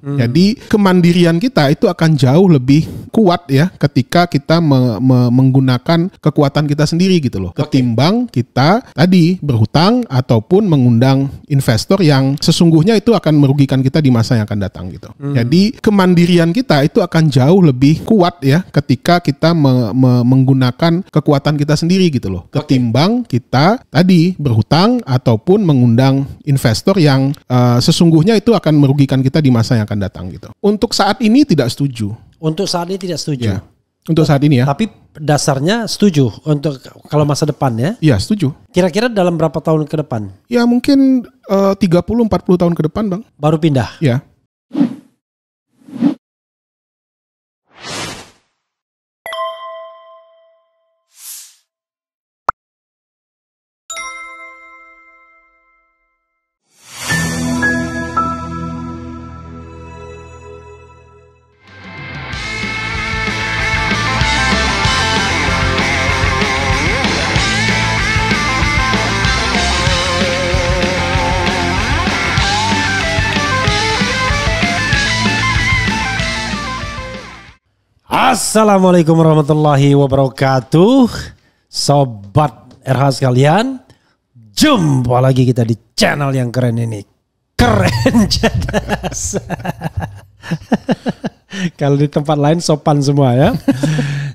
Jadi kemandirian kita itu akan jauh lebih kuat ya ketika kita menggunakan kekuatan kita sendiri gitu loh. Ketimbang kita tadi berhutang ataupun mengundang investor yang sesungguhnya itu akan merugikan kita di masa yang akan datang gitu. Jadi kemandirian kita itu akan jauh lebih kuat ya ketika kita menggunakan kekuatan kita sendiri gitu loh. Ketimbang kita tadi berhutang ataupun mengundang investor yang sesungguhnya itu akan merugikan kita di masa yang akan datang gitu. Untuk saat ini tidak setuju. Untuk saat ini tidak setuju. Ya. Untuk saat ini ya. Tapi dasarnya setuju untuk kalau masa depan ya. Iya, setuju. Kira-kira dalam berapa tahun ke depan? Ya mungkin 30-40 tahun ke depan, Bang. Baru pindah. Ya. Assalamualaikum warahmatullahi wabarakatuh. Sobat RH sekalian, jumpa lagi kita di channel yang keren ini. Keren cerdas. Kalau di tempat lain sopan semua ya.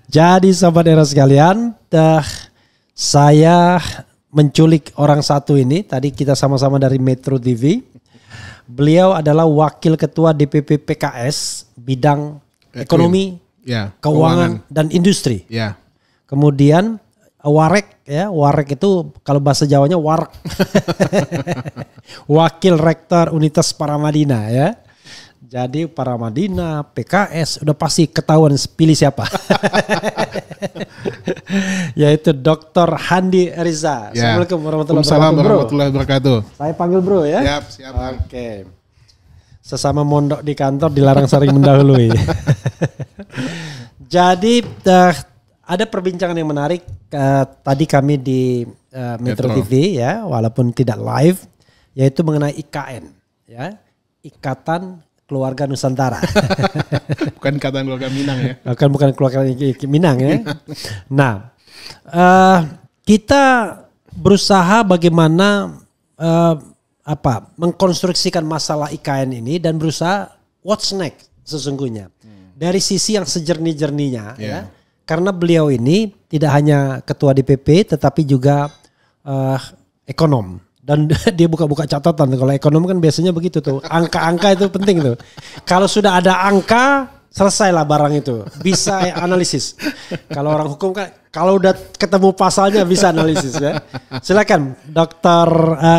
Jadi sobat RH sekalian, saya menculik orang satu ini. Tadi kita sama-sama dari Metro TV. Beliau adalah wakil ketua DPP PKS bidang ekonomi, ya, keuangan dan industri. Ya. Kemudian Warek ya, Warek itu kalau bahasa Jawanya Warek. Wakil Rektor Universitas Paramadina ya. Jadi Paramadina, PKS udah pasti ketahuan pilih siapa. Yaitu Dr. Handi Riza. Ya. Assalamualaikum Waalaikumsalam warahmatullahi wabarakatuh. Saya panggil bro ya. Siap. Oke. Sesama mondok di kantor dilarang saling mendahului. Jadi ada perbincangan yang menarik tadi kami di Metro TV ya, walaupun tidak live, yaitu mengenai IKN ya, Ikatan Keluarga Nusantara. Bukan Ikatan Keluarga Minang ya. Bukan keluarga Minang ya. Nah, kita berusaha bagaimana mengkonstruksikan masalah IKN ini dan berusaha what's next sesungguhnya. Dari sisi yang sejernih-jernihnya ya. Karena beliau ini tidak hanya ketua DPP tetapi juga ekonom. Dan dia buka-buka catatan. Kalau ekonom kan biasanya begitu tuh. Angka-angka itu penting tuh. Kalau sudah ada angka, selesailah barang itu. Bisa analisis. Kalau orang hukum kan, kalau udah ketemu pasalnya bisa analisis ya. Silakan Dokter.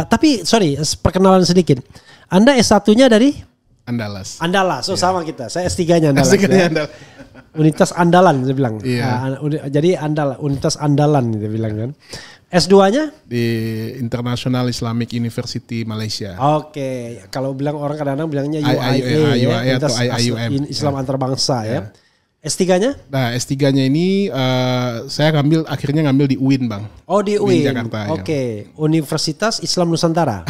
Tapi sorry, perkenalan sedikit. Anda S1-nya dari? Andalas. Andalas, sama kita. Saya S3-nya Andalas. S3-nya ya. Andalas. Universitas Andalan saya bilang. Iya. Jadi Universitas Andalan dia bilang kan. S2-nya? Di International Islamic University Malaysia. Oke. Kalau bilang orang kadang-kadang bilangnya UIA atau IIUM. Islam Antarbangsa ya. S3-nya? Nah, S3-nya ini saya akhirnya ngambil di UIN, Bang. Oh, di UIN. Jakarta. Oke. Universitas Islam Nusantara.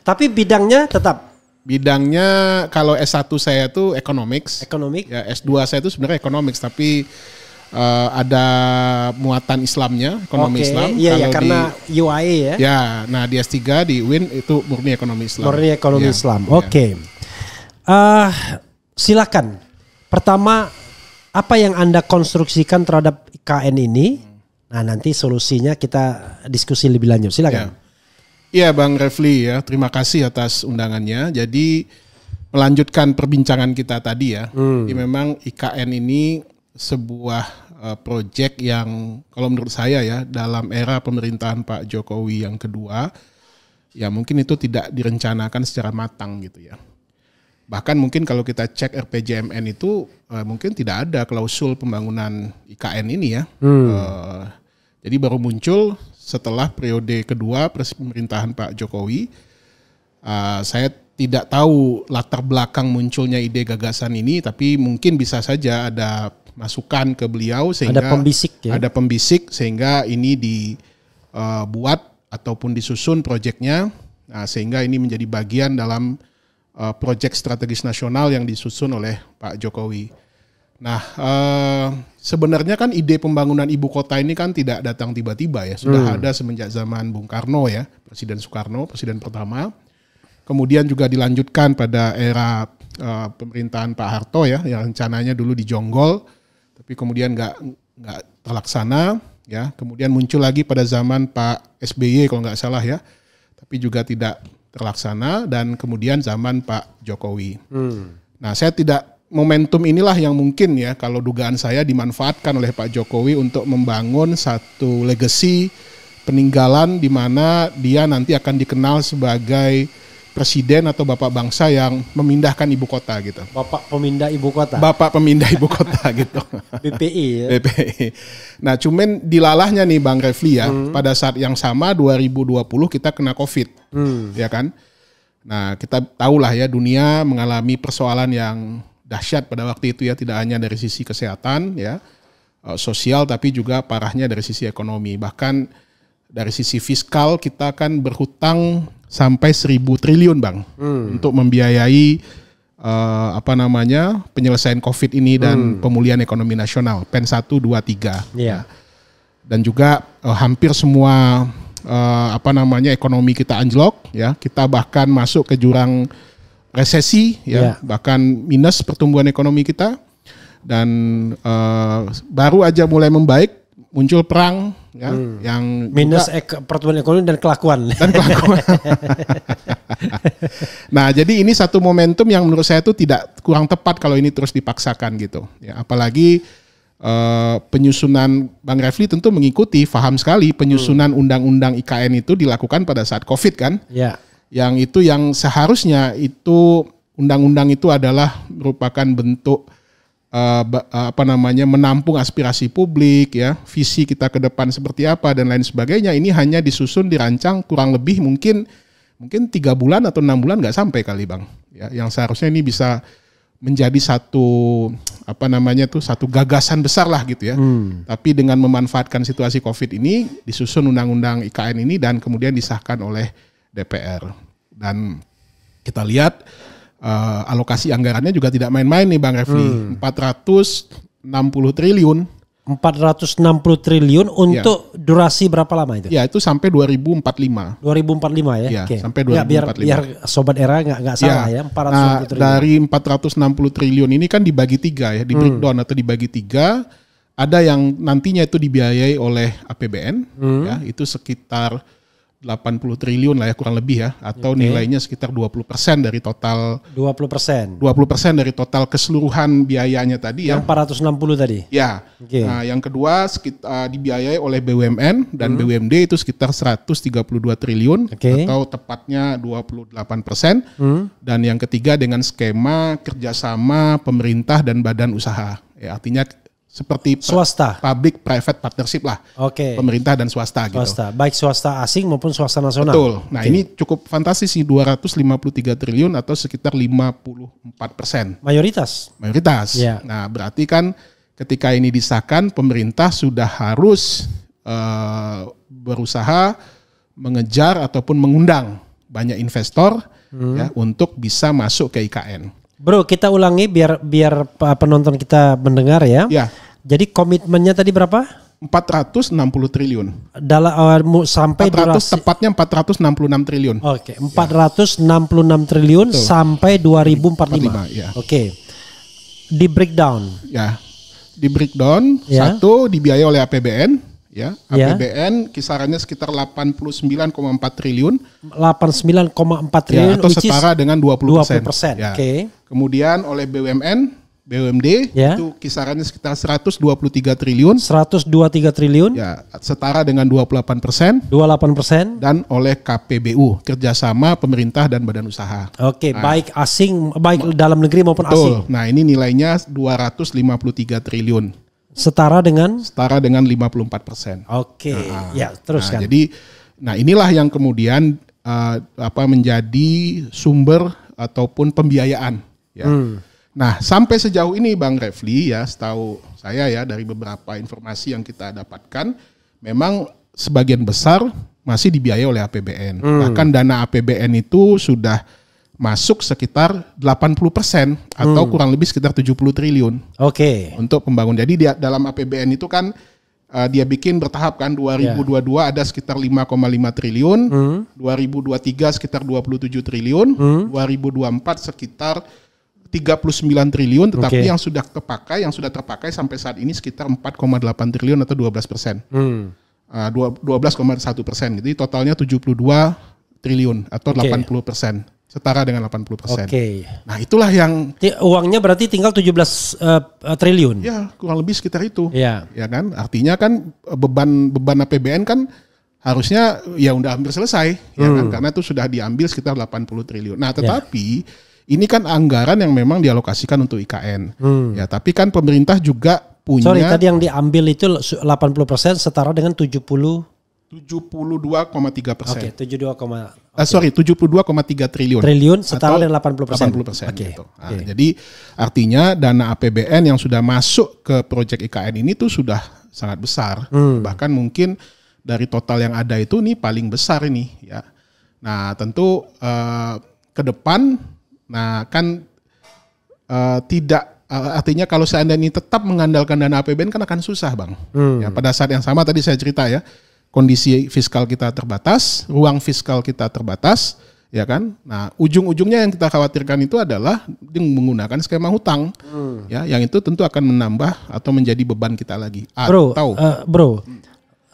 Tapi bidangnya tetap? Bidangnya kalau S1 saya tuh economics. Ekonomik. Ya, S2 saya itu sebenarnya economics tapi ada muatan Islamnya, ekonomi Islam. Iya, karena UIA ya. Ya, nah di S3 di UIN itu murni ekonomi Islam. Murni ekonomi Islam. Ya. Oke. Silakan. Pertama, apa yang Anda konstruksikan terhadap IKN ini? Nah, nanti solusinya kita diskusi lebih lanjut. Silakan. Iya, Bang Refli ya. Terima kasih atas undangannya. Jadi melanjutkan perbincangan kita tadi ya. Jadi memang IKN ini sebuah proyek yang kalau menurut saya ya dalam era pemerintahan Pak Jokowi yang kedua ya mungkin itu tidak direncanakan secara matang gitu ya. Bahkan mungkin kalau kita cek RPJMN itu mungkin tidak ada klausul pembangunan IKN ini ya. Jadi baru muncul setelah periode kedua pemerintahan Pak Jokowi. Saya tidak tahu latar belakang munculnya ide gagasan ini, tapi mungkin bisa saja ada masukan ke beliau sehingga ada pembisik sehingga ini dibuat ataupun disusun proyeknya, sehingga ini menjadi bagian dalam proyek strategis nasional yang disusun oleh Pak Jokowi. Nah, sebenarnya kan ide pembangunan ibu kota ini kan tidak datang tiba-tiba ya, sudah ada semenjak zaman Bung Karno ya, Presiden Soekarno, Presiden pertama. Kemudian juga dilanjutkan pada era pemerintahan Pak Harto ya, yang rencananya dulu di Jonggol, tapi kemudian nggak terlaksana ya. Kemudian muncul lagi pada zaman Pak SBY kalau nggak salah ya, tapi juga tidak terlaksana, dan kemudian zaman Pak Jokowi. Nah, momentum inilah yang mungkin ya, kalau dugaan saya dimanfaatkan oleh Pak Jokowi untuk membangun satu legacy peninggalan di mana dia nanti akan dikenal sebagai presiden atau bapak bangsa yang memindahkan ibu kota gitu. Bapak pemindah ibu kota. Bapak pemindah ibu kota gitu. BPI ya. BPI. Nah, cuman dilalahnya nih Bang Refli ya, pada saat yang sama 2020 kita kena COVID. Ya kan? Nah, kita tahulah ya, dunia mengalami persoalan yang dahsyat pada waktu itu ya, tidak hanya dari sisi kesehatan ya, sosial, tapi juga parahnya dari sisi ekonomi. Bahkan dari sisi fiskal kita kan berhutang sampai 1.000 triliun Bang, untuk membiayai penyelesaian COVID ini dan pemulihan ekonomi nasional, PEN 1, 2, 3. Yeah. Dan juga hampir semua ekonomi kita anjlok ya, kita bahkan masuk ke jurang resesi ya, bahkan minus pertumbuhan ekonomi kita, dan baru aja mulai membaik muncul perang ya, yang minus pertumbuhan ekonomi dan kelakuan. Nah, jadi ini satu momentum yang menurut saya itu kurang tepat kalau ini terus dipaksakan gitu ya, apalagi penyusunan Bang Refli tentu mengikuti, paham sekali penyusunan undang-undang IKN itu dilakukan pada saat COVID kan. Ya. Yang itu yang seharusnya itu undang-undang itu adalah merupakan bentuk menampung aspirasi publik ya, visi kita ke depan seperti apa dan lain sebagainya. Ini hanya disusun, dirancang kurang lebih mungkin 3 bulan atau 6 bulan nggak sampai kali Bang. Ya, yang seharusnya ini bisa menjadi satu satu gagasan besar lah gitu ya. Tapi dengan memanfaatkan situasi COVID ini disusun undang-undang IKN ini dan kemudian disahkan oleh DPR, dan kita lihat alokasi anggarannya juga tidak main-main nih Bang Refli, 460 triliun. 460 triliun untuk durasi berapa lama itu? Ya, itu sampai 2045. 2045 ya? Ya, okay. Sampai 2045. Biar Sobat Era nggak salah ya, 460 triliun. Dari 460 triliun ini kan dibagi 3 ya, di breakdown atau dibagi 3. Ada yang nantinya itu dibiayai oleh APBN, ya, itu sekitar 80 triliun lah ya kurang lebih ya, atau nilainya sekitar 20% dari total. 20% dari total keseluruhan biayanya tadi ya. Yang 460 tadi. Ya. Okay. Nah, yang kedua dibiayai oleh BUMN dan BUMD itu sekitar 132 triliun atau tepatnya 28%. Dan yang ketiga dengan skema kerjasama pemerintah dan badan usaha. Ya, artinya seperti swasta, public private partnership lah, pemerintah dan swasta gitu. Baik swasta asing maupun swasta nasional. Betul. Nah, ini cukup fantastis sih, 253 triliun atau sekitar 54%. Mayoritas. Ya. Nah, berarti kan ketika ini disahkan, pemerintah sudah harus berusaha mengejar ataupun mengundang banyak investor ya untuk bisa masuk ke IKN. Bro, kita ulangi biar penonton kita mendengar ya. Ya. Jadi komitmennya tadi berapa? 460 triliun. Sampai 400, tepatnya 466 triliun. Oke, 466 triliun. Betul. Sampai 2045. Ya. Oke. Di breakdown. Ya. Di breakdown, satu dibiayai oleh APBN. Ya, APBN kisarannya sekitar 89,4 triliun. 89,4 triliun atau setara dengan 20%. Ya. Kemudian oleh BUMD itu kisarannya sekitar 123 triliun. 123 triliun. Ya, setara dengan 28%. Dan oleh KPBU, kerjasama pemerintah dan badan usaha. Oke, baik asing, baik dalam negeri maupun asing. Nah, ini nilainya 253 triliun. Setara dengan 54%. Oke, ya teruskan. Jadi, inilah yang kemudian menjadi sumber ataupun pembiayaan. Ya. Nah, sampai sejauh ini Bang Refli ya, setahu saya ya dari beberapa informasi yang kita dapatkan, memang sebagian besar masih dibiayai oleh APBN. Bahkan dana APBN itu sudah masuk sekitar 80% atau kurang lebih sekitar 70 triliun. Oke. Untuk pembangunan. Jadi dalam APBN itu kan dia bikin bertahap kan, 2022 ada sekitar 5,5 triliun, 2023 sekitar 27 triliun, 2024 sekitar 39 triliun, tetapi yang sudah terpakai sampai saat ini sekitar 4,8 triliun atau 12%. 12,1%. Jadi totalnya 72 triliun atau 80%. Setara dengan 80%. Nah itulah yang uangnya berarti tinggal 17 triliun. Ya kurang lebih sekitar itu. Ya kan, artinya kan beban APBN kan harusnya ya udah hampir selesai, ya kan, karena itu sudah diambil sekitar 80 triliun. Nah tetapi ini kan anggaran yang memang dialokasikan untuk IKN. Ya tapi kan pemerintah juga punya. Sorry, tadi yang diambil itu 80% setara dengan 72,3%. 72,3 triliun. Triliun setara dengan 80%. Gitu. Nah, jadi artinya dana APBN yang sudah masuk ke proyek IKN ini tuh sudah sangat besar. Bahkan mungkin dari total yang ada itu nih paling besar ini ya. Nah, tentu ke depan kan tidak artinya kalau seandainya tetap mengandalkan dana APBN kan akan susah, Bang. Ya, pada saat yang sama tadi saya cerita ya. Kondisi fiskal kita terbatas, ruang fiskal kita terbatas, ya kan? Nah, ujung-ujungnya yang kita khawatirkan itu adalah menggunakan skema hutang, ya, yang itu tentu akan menambah atau menjadi beban kita lagi. Bro,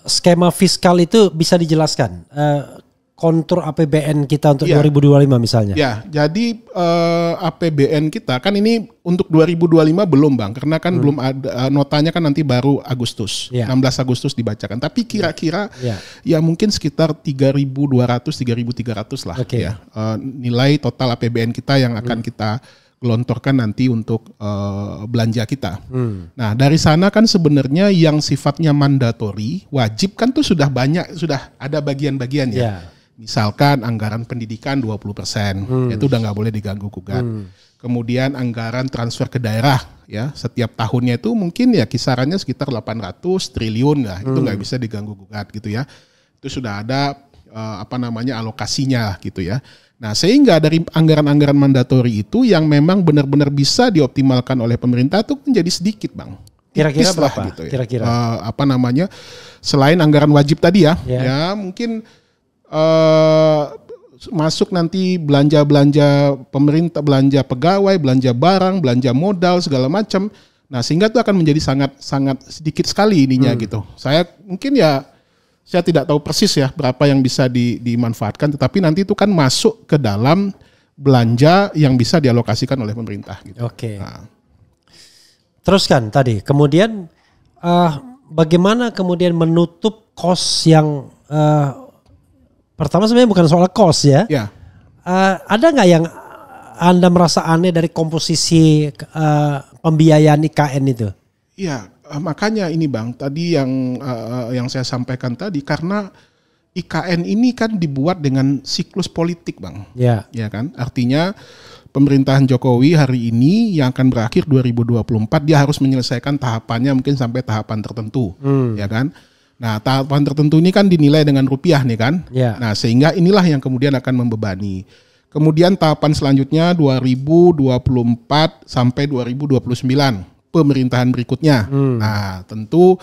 skema fiskal itu bisa dijelaskan kontur APBN kita untuk 2025 misalnya. Ya, jadi APBN kita kan ini untuk 2025 belum, Bang, karena kan belum ada notanya kan nanti baru Agustus, 16 Agustus dibacakan. Tapi kira-kira ya mungkin sekitar 3.200 3.300 lah ya. Nilai total APBN kita yang akan kita gelontorkan nanti untuk belanja kita. Nah, dari sana kan sebenarnya yang sifatnya mandatori, wajib kan tuh sudah banyak, sudah ada bagian-bagian ya. Misalkan anggaran pendidikan 20%, itu udah nggak boleh diganggu gugat. Kemudian anggaran transfer ke daerah ya, setiap tahunnya itu mungkin ya kisarannya sekitar 800 triliun lah, itu nggak bisa diganggu gugat gitu ya. Itu sudah ada alokasinya gitu ya. Nah, sehingga dari anggaran-anggaran mandatori itu yang memang benar-benar bisa dioptimalkan oleh pemerintah itu menjadi sedikit, Bang. Kira-kira berapa? Gitu ya. Kira-kira. Selain anggaran wajib tadi ya mungkin masuk nanti belanja pemerintah, belanja pegawai, belanja barang, belanja modal segala macam. Nah, sehingga itu akan menjadi sangat sedikit sekali ininya gitu. Saya tidak tahu persis ya berapa yang bisa dimanfaatkan, tetapi nanti itu kan masuk ke dalam belanja yang bisa dialokasikan oleh pemerintah gitu. Nah. Teruskan tadi. Kemudian bagaimana kemudian menutup cost yang pertama sebenarnya bukan soal cost ya. Ada nggak yang Anda merasa aneh dari komposisi pembiayaan IKN itu? Iya, makanya ini, Bang, tadi yang saya sampaikan tadi, karena IKN ini kan dibuat dengan siklus politik, Bang. Ya kan? Artinya pemerintahan Jokowi hari ini yang akan berakhir 2024 dia harus menyelesaikan tahapannya mungkin sampai tahapan tertentu, ya kan? Nah, tahapan tertentu ini kan dinilai dengan rupiah nih kan. Nah, sehingga inilah yang kemudian akan membebani. Kemudian tahapan selanjutnya 2024 sampai 2029 pemerintahan berikutnya. Nah, tentu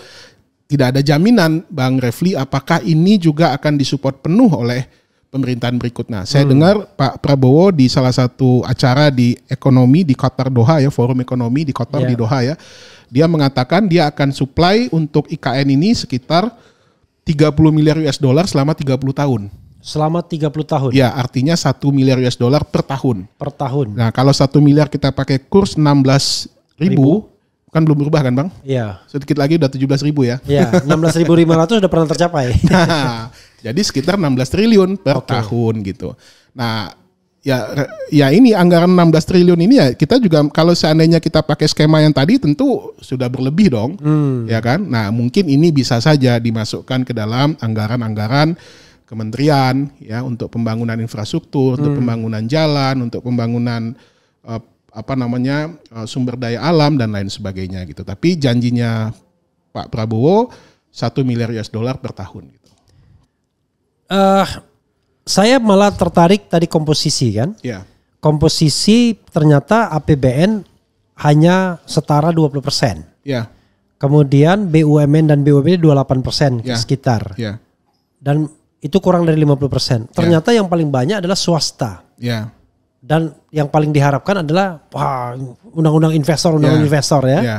tidak ada jaminan, Bang Refli, apakah ini juga akan disupport penuh oleh pemerintahan berikutnya. Saya dengar Pak Prabowo di salah satu acara di ekonomi di Qatar Doha ya, forum ekonomi di Qatar di Doha ya. Dia mengatakan dia akan supply untuk IKN ini sekitar 30 miliar US dollar selama 30 tahun. Selama 30 tahun? Ya, artinya 1 miliar US dollar per tahun. Per tahun. Nah, kalau 1 miliar kita pakai kurs 16.000, kan belum berubah kan, Bang? Iya. Sedikit lagi udah 17.000 ya. Iya, 16.500 udah pernah tercapai. Nah, jadi sekitar 16 triliun per tahun gitu. Nah, ya ini anggaran 16 triliun ini ya kita juga kalau seandainya kita pakai skema yang tadi tentu sudah berlebih dong, ya kan? Nah, mungkin ini bisa saja dimasukkan ke dalam anggaran-anggaran kementerian ya untuk pembangunan infrastruktur, untuk pembangunan jalan, untuk pembangunan sumber daya alam dan lain sebagainya gitu. Tapi janjinya Pak Prabowo 1 miliar US dollar per tahun gitu. Saya malah tertarik tadi komposisi kan. komposisi ternyata APBN hanya setara 20%. Ya. Kemudian BUMN dan BUMD 28% sekitar. Ya. Dan itu kurang dari 50%. Ternyata yang paling banyak adalah swasta. Ya. Dan yang paling diharapkan adalah undang-undang investor, investor ya. Ya.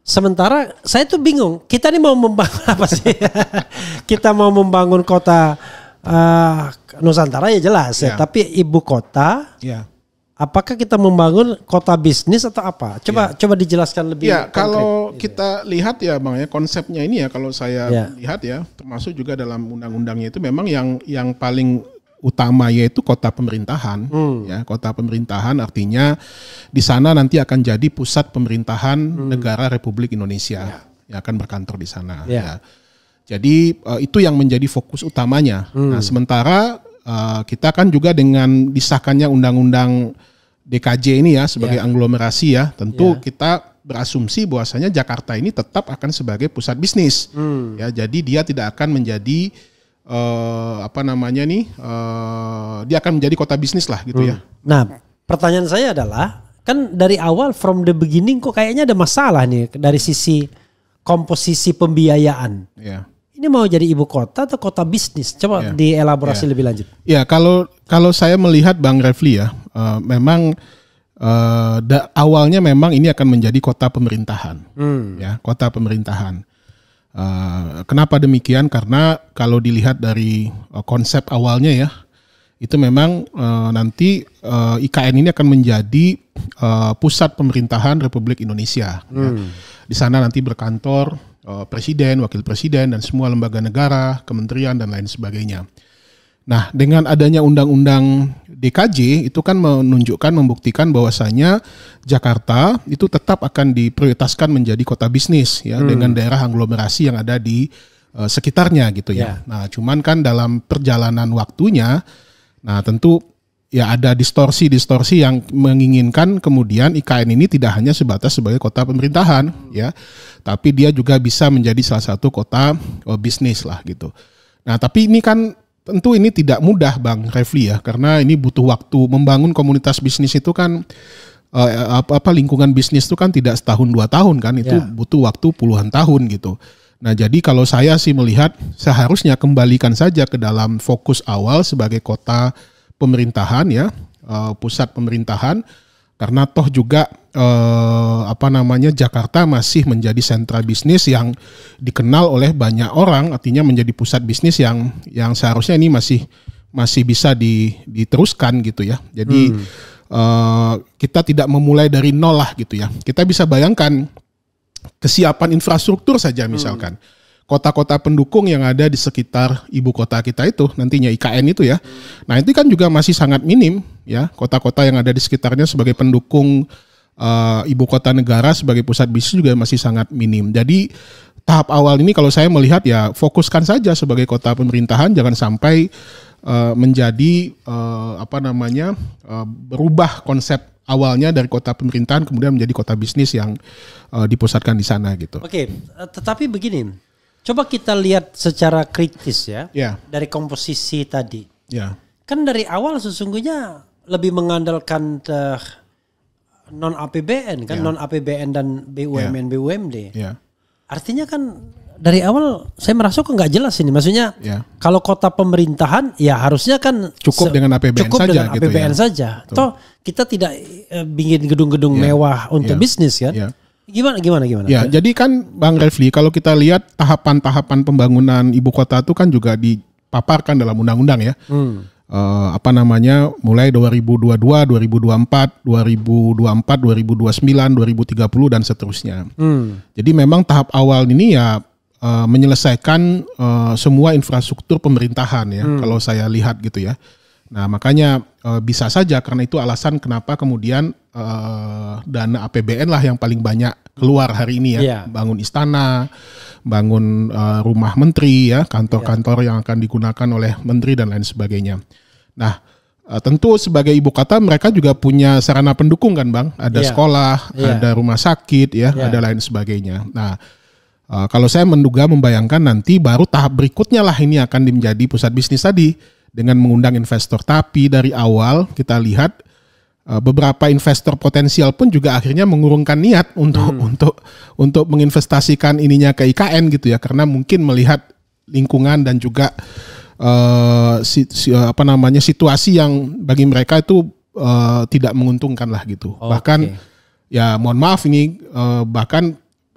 Sementara saya tuh bingung, kita ini mau membangun apa sih? Kita mau membangun kota Nusantara ya jelas ya, tapi ibu kota. Ya. Apakah kita membangun kota bisnis atau apa? Coba dijelaskan lebih. Ya, kalau kita lihat ya Bang ya, konsepnya ini ya kalau saya lihat ya, termasuk juga dalam undang-undangnya itu memang yang paling utama yaitu kota pemerintahan. Ya, kota pemerintahan artinya di sana nanti akan jadi pusat pemerintahan negara Republik Indonesia. Yang akan berkantor di sana. Ya. Jadi itu yang menjadi fokus utamanya. Nah, sementara kita kan juga dengan disahkannya undang-undang DKJ ini ya sebagai aglomerasi ya, tentu kita berasumsi bahwasanya Jakarta ini tetap akan sebagai pusat bisnis. Ya, jadi dia tidak akan menjadi dia akan menjadi kota bisnis lah gitu ya. Nah, pertanyaan saya adalah kan dari awal from the beginning kok kayaknya ada masalah nih dari sisi komposisi pembiayaan. Ya. Ini mau jadi ibu kota atau kota bisnis? Coba dielaborasi lebih lanjut. Ya, kalau saya melihat Bang Refli ya, memang awalnya memang ini akan menjadi kota pemerintahan. Ya, kota pemerintahan. Kenapa demikian? Karena kalau dilihat dari konsep awalnya ya, itu memang nanti IKN ini akan menjadi pusat pemerintahan Republik Indonesia. Ya. Di sana nanti berkantor presiden, wakil presiden, dan semua lembaga negara, kementerian, dan lain sebagainya. Nah, dengan adanya undang-undang DKJ itu kan membuktikan bahwasanya Jakarta itu tetap akan diprioritaskan menjadi kota bisnis ya dengan daerah aglomerasi yang ada di sekitarnya gitu ya. Nah, cuman kan dalam perjalanan waktunya, nah tentu ya ada distorsi yang menginginkan kemudian IKN ini tidak hanya sebatas sebagai kota pemerintahan ya, tapi dia juga bisa menjadi salah satu kota bisnis lah gitu. Nah, tapi ini kan tentu ini tidak mudah Bang Refli ya, karena ini butuh waktu. Membangun komunitas bisnis itu kan lingkungan bisnis itu kan tidak setahun 2 tahun kan, itu butuh waktu puluhan tahun gitu. Nah, jadi kalau saya sih melihat seharusnya kembalikan saja ke dalam fokus awal sebagai kota pemerintahan ya, pusat pemerintahan, karena toh juga Jakarta masih menjadi sentra bisnis yang dikenal oleh banyak orang, artinya menjadi pusat bisnis yang seharusnya ini masih bisa diteruskan gitu ya. Jadi kita tidak memulai dari nol lah gitu ya. Kita bisa bayangkan kesiapan infrastruktur saja misalkan. Kota-kota pendukung yang ada di sekitar ibu kota kita itu nantinya IKN itu ya. Nah, itu kan juga masih sangat minim ya. Kota-kota yang ada di sekitarnya sebagai pendukung ibu kota negara sebagai pusat bisnis juga masih sangat minim. Jadi tahap awal ini kalau saya melihat ya fokuskan saja sebagai kota pemerintahan, jangan sampai menjadi berubah konsep awalnya dari kota pemerintahan kemudian menjadi kota bisnis yang dipusatkan di sana gitu. Oke, tetapi begini. Coba kita lihat secara kritis ya, dari komposisi tadi. Kan dari awal sesungguhnya lebih mengandalkan non APBN kan, non APBN dan BUMN BUMD. Artinya kan dari awal saya merasa kok nggak jelas ini. Maksudnya kalau kota pemerintahan ya harusnya kan cukup dengan APBN saja. Dengan gitu APBN ya. saja. Toh kita tidak bikin gedung-gedung mewah untuk bisnis kan. Gimana? Ya, jadi kan Bang Refli, kalau kita lihat tahapan-tahapan pembangunan ibu kota itu kan juga dipaparkan dalam undang-undang ya. Mulai 2022, 2024, 2029, 2030 dan seterusnya. Jadi memang tahap awal ini ya menyelesaikan semua infrastruktur pemerintahan ya, kalau saya lihat gitu ya. Nah, makanya bisa saja karena itu alasan kenapa kemudian dana APBN lah yang paling banyak keluar hari ini ya. Bangun istana, bangun rumah menteri ya, kantor-kantor yang akan digunakan oleh menteri dan lain sebagainya. Nah, tentu sebagai ibu kota mereka juga punya sarana pendukung kan Bang, ada sekolah, ada rumah sakit ya, ada lain sebagainya. Nah, kalau saya membayangkan nanti baru tahap berikutnya lah ini akan menjadi pusat bisnis tadi dengan mengundang investor. Tapi dari awal kita lihat beberapa investor potensial pun juga akhirnya mengurungkan niat untuk menginvestasikan ininya ke IKN gitu ya, karena mungkin melihat lingkungan dan juga situasi yang bagi mereka itu tidak menguntungkan lah gitu. Bahkan ya mohon maaf ini bahkan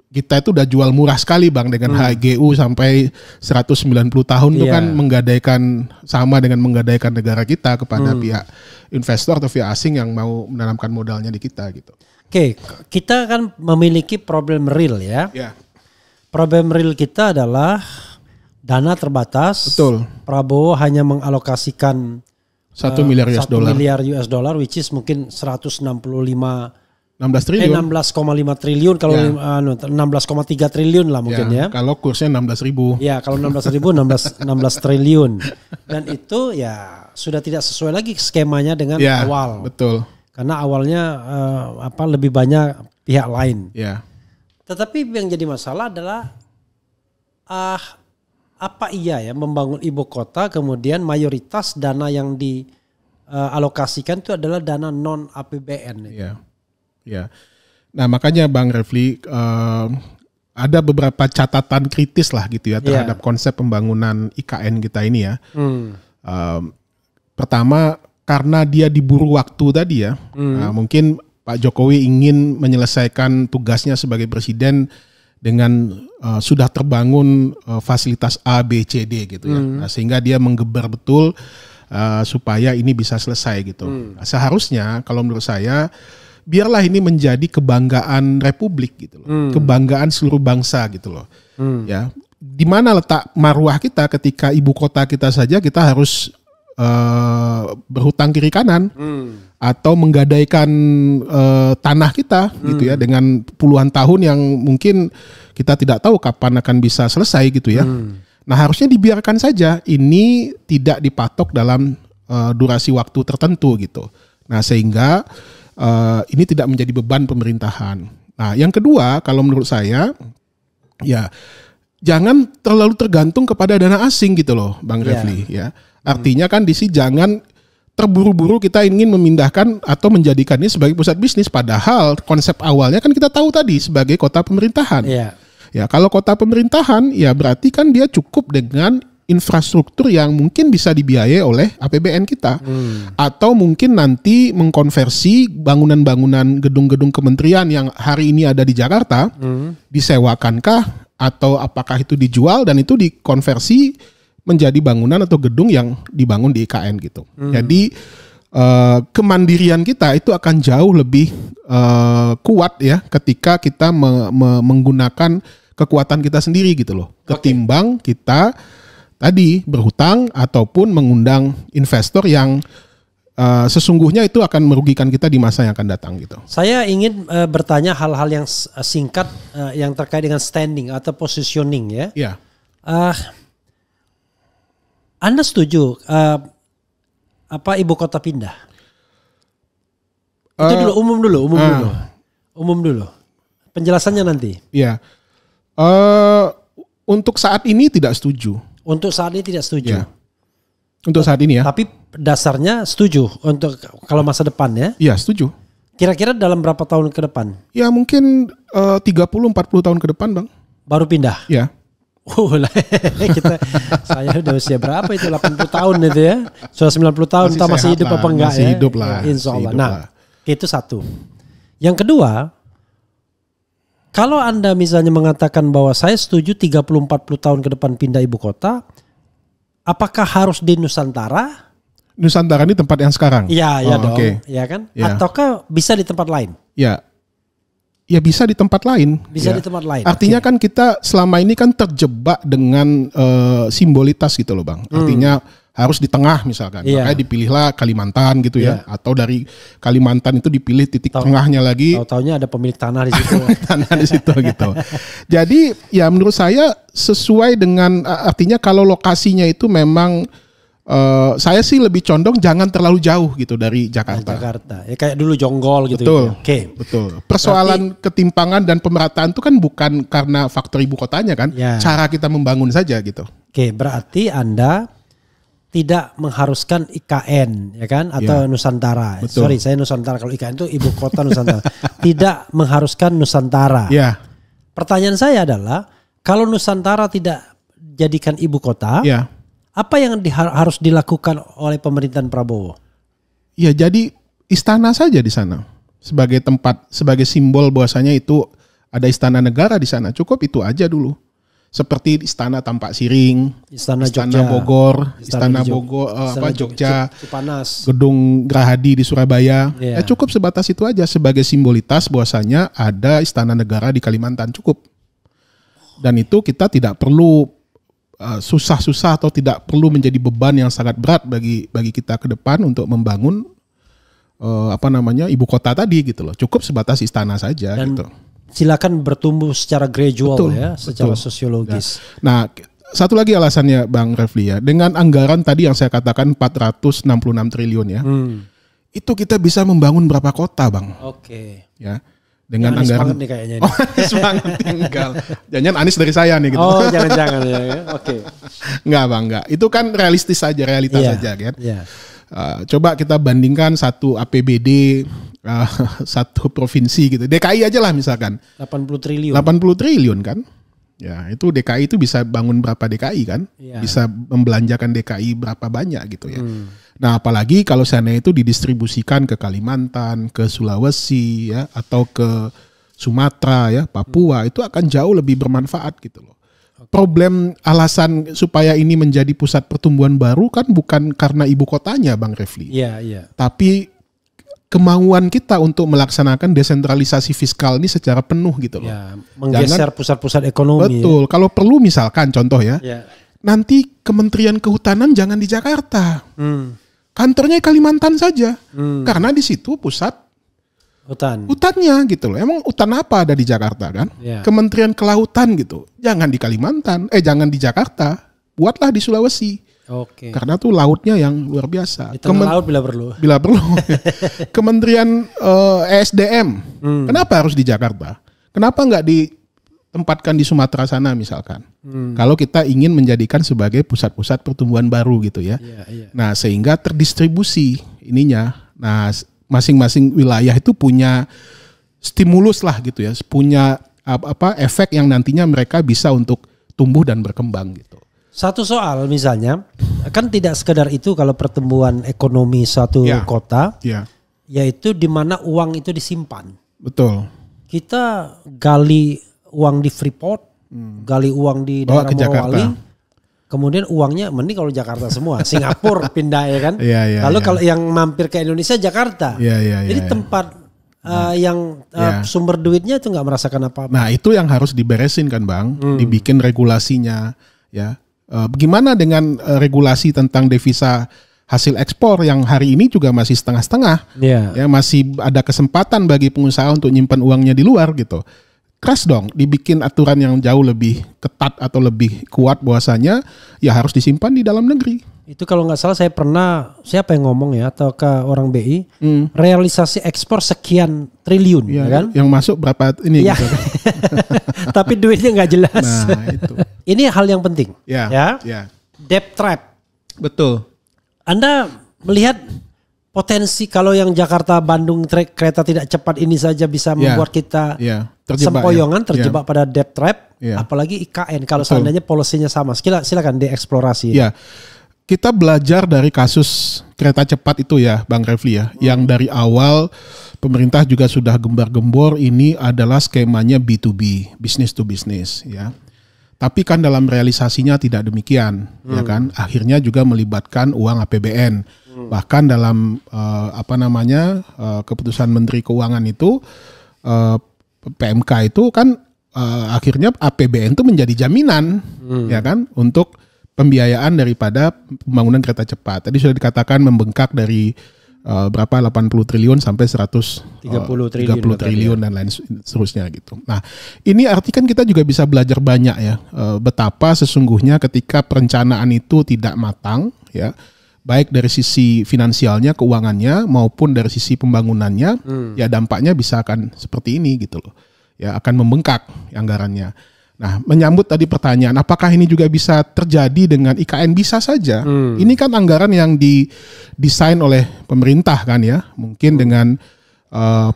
kita itu udah jual murah sekali Bang dengan HGU sampai 190 tahun itu kan menggadaikan sama dengan menggadaikan negara kita kepada pihak investor atau pihak asing yang mau menanamkan modalnya di kita gitu. Oke, kita kan memiliki problem real ya. Problem real kita adalah dana terbatas. Betul. Prabowo hanya mengalokasikan 1 miliar US dollar. 1 miliar US dollar which is mungkin 16 triliun. 16,5 triliun kalau 16,3 triliun lah mungkin ya. Kalau kursnya 16.000. Ya, kalau 16.000 16 triliun. Dan itu ya sudah tidak sesuai lagi skemanya dengan awal. Betul. Karena awalnya lebih banyak pihak lain. Ya. Tetapi yang jadi masalah adalah apa iya ya membangun ibu kota kemudian mayoritas dana yang dialokasikan itu adalah dana non APBN. Iya. Ya, nah makanya Bang Refli ada beberapa catatan kritis lah gitu ya terhadap konsep pembangunan IKN kita ini ya. Pertama karena dia diburu waktu tadi ya, mungkin Pak Jokowi ingin menyelesaikan tugasnya sebagai presiden dengan sudah terbangun fasilitas A, B, C, D gitu ya. Nah, sehingga dia menggeber betul supaya ini bisa selesai gitu. Nah, seharusnya kalau menurut saya biarlah ini menjadi kebanggaan Republik gitu loh, kebanggaan seluruh bangsa gitu loh. Ya, di mana letak marwah kita ketika ibu kota kita saja kita harus berhutang kiri kanan atau menggadaikan tanah kita gitu ya dengan puluhan tahun yang mungkin kita tidak tahu kapan akan bisa selesai gitu ya. Nah harusnya dibiarkan saja, ini tidak dipatok dalam durasi waktu tertentu gitu. Nah sehingga ini tidak menjadi beban pemerintahan. Nah, yang kedua, kalau menurut saya, ya jangan terlalu tergantung kepada dana asing gitu loh, Bang Refli. Ya, artinya kan di sini jangan terburu-buru kita ingin memindahkan atau menjadikan ini sebagai pusat bisnis. Padahal konsep awalnya kan kita tahu tadi sebagai kota pemerintahan. Ya, kalau kota pemerintahan, ya berarti kan dia cukup dengan infrastruktur yang mungkin bisa dibiayai oleh APBN kita. Atau mungkin nanti mengkonversi bangunan-bangunan gedung-gedung kementerian yang hari ini ada di Jakarta, disewakankah atau apakah itu dijual dan itu dikonversi menjadi bangunan atau gedung yang dibangun di IKN gitu. Jadi kemandirian kita itu akan jauh lebih kuat ya ketika kita menggunakan kekuatan kita sendiri gitu loh. Ketimbang kita tadi berhutang ataupun mengundang investor yang sesungguhnya itu akan merugikan kita di masa yang akan datang gitu. Saya ingin bertanya hal-hal yang singkat yang terkait dengan standing atau positioning ya. Iya. Anda setuju ibu kota pindah? Itu dulu umum dulu. Penjelasannya nanti. Iya. Untuk saat ini tidak setuju. Untuk saat ini tidak setuju. Ya. Untuk saat ini ya. Tapi dasarnya setuju untuk kalau masa depan ya? Iya setuju. Kira-kira dalam berapa tahun ke depan? Ya mungkin 30-40 tahun ke depan Bang. Baru pindah? Ya. Saya udah usia berapa itu 80 tahun itu ya. Sudah 90 tahun entah masih hidup apa enggak masih ya. Hidup lah. Insya Allah. Nah itu satu. Yang kedua, kalau Anda misalnya mengatakan bahwa saya setuju 30-40 tahun ke depan pindah ibu kota, apakah harus di Nusantara? Nusantara ini tempat yang sekarang? Iya, dong. Okay. Ya kan? Ya. Ataukah bisa di tempat lain? Ya. Ya bisa di tempat lain. Bisa di tempat lain. Artinya kan kita selama ini kan terjebak dengan simbolitas gitu loh Bang. Artinya harus di tengah misalkan. Makanya dipilihlah Kalimantan gitu ya. Atau dari Kalimantan itu dipilih titik tengahnya lagi. Tahu-taunya ada pemilik tanah di situ. Tanah di situ gitu. Jadi ya menurut saya sesuai dengan artinya kalau lokasinya itu memang saya sih lebih condong jangan terlalu jauh gitu dari Jakarta. Ya kayak dulu Jonggol gitu. Betul. Gitu. Oke. Betul. Persoalan ketimpangan dan pemerataan itu kan bukan karena faktor ibu kotanya kan. Cara kita membangun saja gitu. Oke, berarti Anda tidak mengharuskan IKN, ya kan, atau Nusantara. Betul. Sorry, saya Nusantara, kalau IKN itu ibu kota Nusantara. Tidak mengharuskan Nusantara. Ya. Pertanyaan saya adalah, kalau Nusantara tidak jadikan ibu kota, Ya. apa yang harus dilakukan oleh pemerintahan Prabowo? Ya, jadi istana saja di sana sebagai tempat, sebagai simbol bahwasanya itu ada istana negara di sana. Cukup itu aja dulu. Seperti Istana Tampak Siring, Istana Bogor, Istana Jogja, Cipanas, Gedung Gerahadi di Surabaya. Yeah. Cukup sebatas itu aja sebagai simbolitas bahwasanya ada istana negara di Kalimantan, cukup. Dan itu kita tidak perlu susah-susah atau tidak perlu menjadi beban yang sangat berat bagi kita ke depan untuk membangun ibu kota tadi gitu loh. Cukup sebatas istana saja. Dan gitu. Silakan bertumbuh secara gradual, betul, ya, secara betul. sosiologis. Nah, satu lagi alasannya Bang Refli ya, dengan anggaran tadi yang saya katakan 466 triliun ya, itu kita bisa membangun berapa kota, Bang? Oke. Ya, dengan Anies anggaran. Banget nih kayaknya. Oh, Anies banget tinggal. Jangan Anies dari saya nih gitu. Oh, jangan-jangan ya. Oke. Enggak, Bang, enggak. Itu kan realistis saja, realitas saja kan. Iya. Coba kita bandingkan satu APBD satu provinsi gitu. DKI aja lah misalkan. 80 triliun. 80 triliun kan. Ya, itu DKI itu bisa bangun berapa DKI kan? Ya. Bisa membelanjakan DKI berapa banyak gitu ya. Nah, apalagi kalau sana itu didistribusikan ke Kalimantan, ke Sulawesi ya, atau ke Sumatera ya, Papua, itu akan jauh lebih bermanfaat gitu loh. Problem alasan supaya ini menjadi pusat pertumbuhan baru kan bukan karena ibu kotanya, Bang Refli. Iya, iya. Tapi kemauan kita untuk melaksanakan desentralisasi fiskal ini secara penuh gitu loh. Ya, menggeser pusat-pusat ekonomi. Betul. Ya. Kalau perlu misalkan contoh ya, nanti Kementerian Kehutanan jangan di Jakarta. Kantornya Kalimantan saja. Karena di situ pusat hutannya gitu loh. Emang hutan apa ada di Jakarta kan? Ya. Kementerian Kelautan gitu. Jangan di Kalimantan, jangan di Jakarta. Buatlah di Sulawesi. Oke. Karena tuh lautnya yang luar biasa. Di tengah laut bila perlu. Bila perlu. Kementerian ESDM. Kenapa harus di Jakarta? Kenapa nggak ditempatkan di Sumatera sana misalkan? Kalau kita ingin menjadikan sebagai pusat-pusat pertumbuhan baru gitu ya. Nah, sehingga terdistribusi ininya. Nah, masing-masing wilayah itu punya stimulus lah gitu ya. Punya efek yang nantinya mereka bisa untuk tumbuh dan berkembang gitu. Satu soal misalnya, kan tidak sekedar itu kalau pertumbuhan ekonomi suatu kota, yaitu di mana uang itu disimpan. Betul. Kita gali uang di Freeport, gali uang di daerah Morowali, kemudian uangnya mending kalau Jakarta semua, Singapura pindah ya kan. Lalu kalau yang mampir ke Indonesia Jakarta, jadi tempat yang sumber duitnya itu nggak merasakan apa-apa. Nah itu yang harus diberesin kan Bang, dibikin regulasinya ya. Bagaimana dengan regulasi tentang devisa hasil ekspor yang hari ini juga masih setengah-setengah, ya masih ada kesempatan bagi pengusaha untuk nyimpan uangnya di luar gitu. Keras dong, dibikin aturan yang jauh lebih ketat atau lebih kuat bahwasanya ya harus disimpan di dalam negeri. Itu kalau nggak salah saya pernah, siapa yang ngomong ya atau ke orang BI, realisasi ekspor sekian triliun, ya kan? Yang masuk berapa ini? Ya. Gitu. Tapi duitnya nggak jelas. Nah, itu. Ini hal yang penting. Ya. Debt trap. Betul. Anda melihat potensi kalau yang Jakarta Bandung kereta tidak cepat ini saja bisa membuat kita sempoyongan terjebak pada debt trap, apalagi IKN kalau seandainya polisinya sama. Silakan dieksplorasi. Ya. Kita belajar dari kasus kereta cepat itu ya Bang Refli ya, yang dari awal pemerintah juga sudah gembar-gembor ini adalah skemanya B2B, business to business ya. Tapi kan dalam realisasinya tidak demikian, ya kan? Akhirnya juga melibatkan uang APBN. Bahkan dalam keputusan Menteri Keuangan itu PMK itu kan akhirnya APBN itu menjadi jaminan, ya kan, untuk pembiayaan daripada pembangunan kereta cepat. Tadi sudah dikatakan membengkak dari 80 triliun sampai 130 triliun dan lain seterusnya gitu. Nah, ini arti kan kita juga bisa belajar banyak ya, betapa sesungguhnya ketika perencanaan itu tidak matang ya, baik dari sisi finansialnya, keuangannya maupun dari sisi pembangunannya, ya dampaknya bisa akan seperti ini gitu loh. Ya akan membengkak anggarannya. Nah, menyambut tadi pertanyaan, apakah ini juga bisa terjadi dengan IKN? Bisa saja. Ini kan anggaran yang didesain oleh pemerintah kan ya, mungkin dengan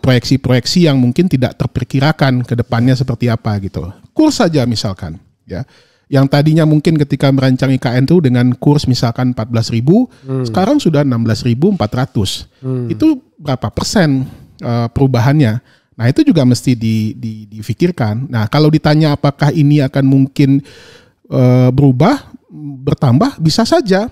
proyeksi-proyeksi yang mungkin tidak terperkirakan ke depannya seperti apa gitu. Kurs saja misalkan, ya. Yang tadinya mungkin ketika merancang IKN itu dengan kurs misalkan 14.000, sekarang sudah 16.400. Itu berapa persen perubahannya? Nah itu juga mesti difikirkan. Nah kalau ditanya apakah ini akan mungkin bertambah, bisa saja,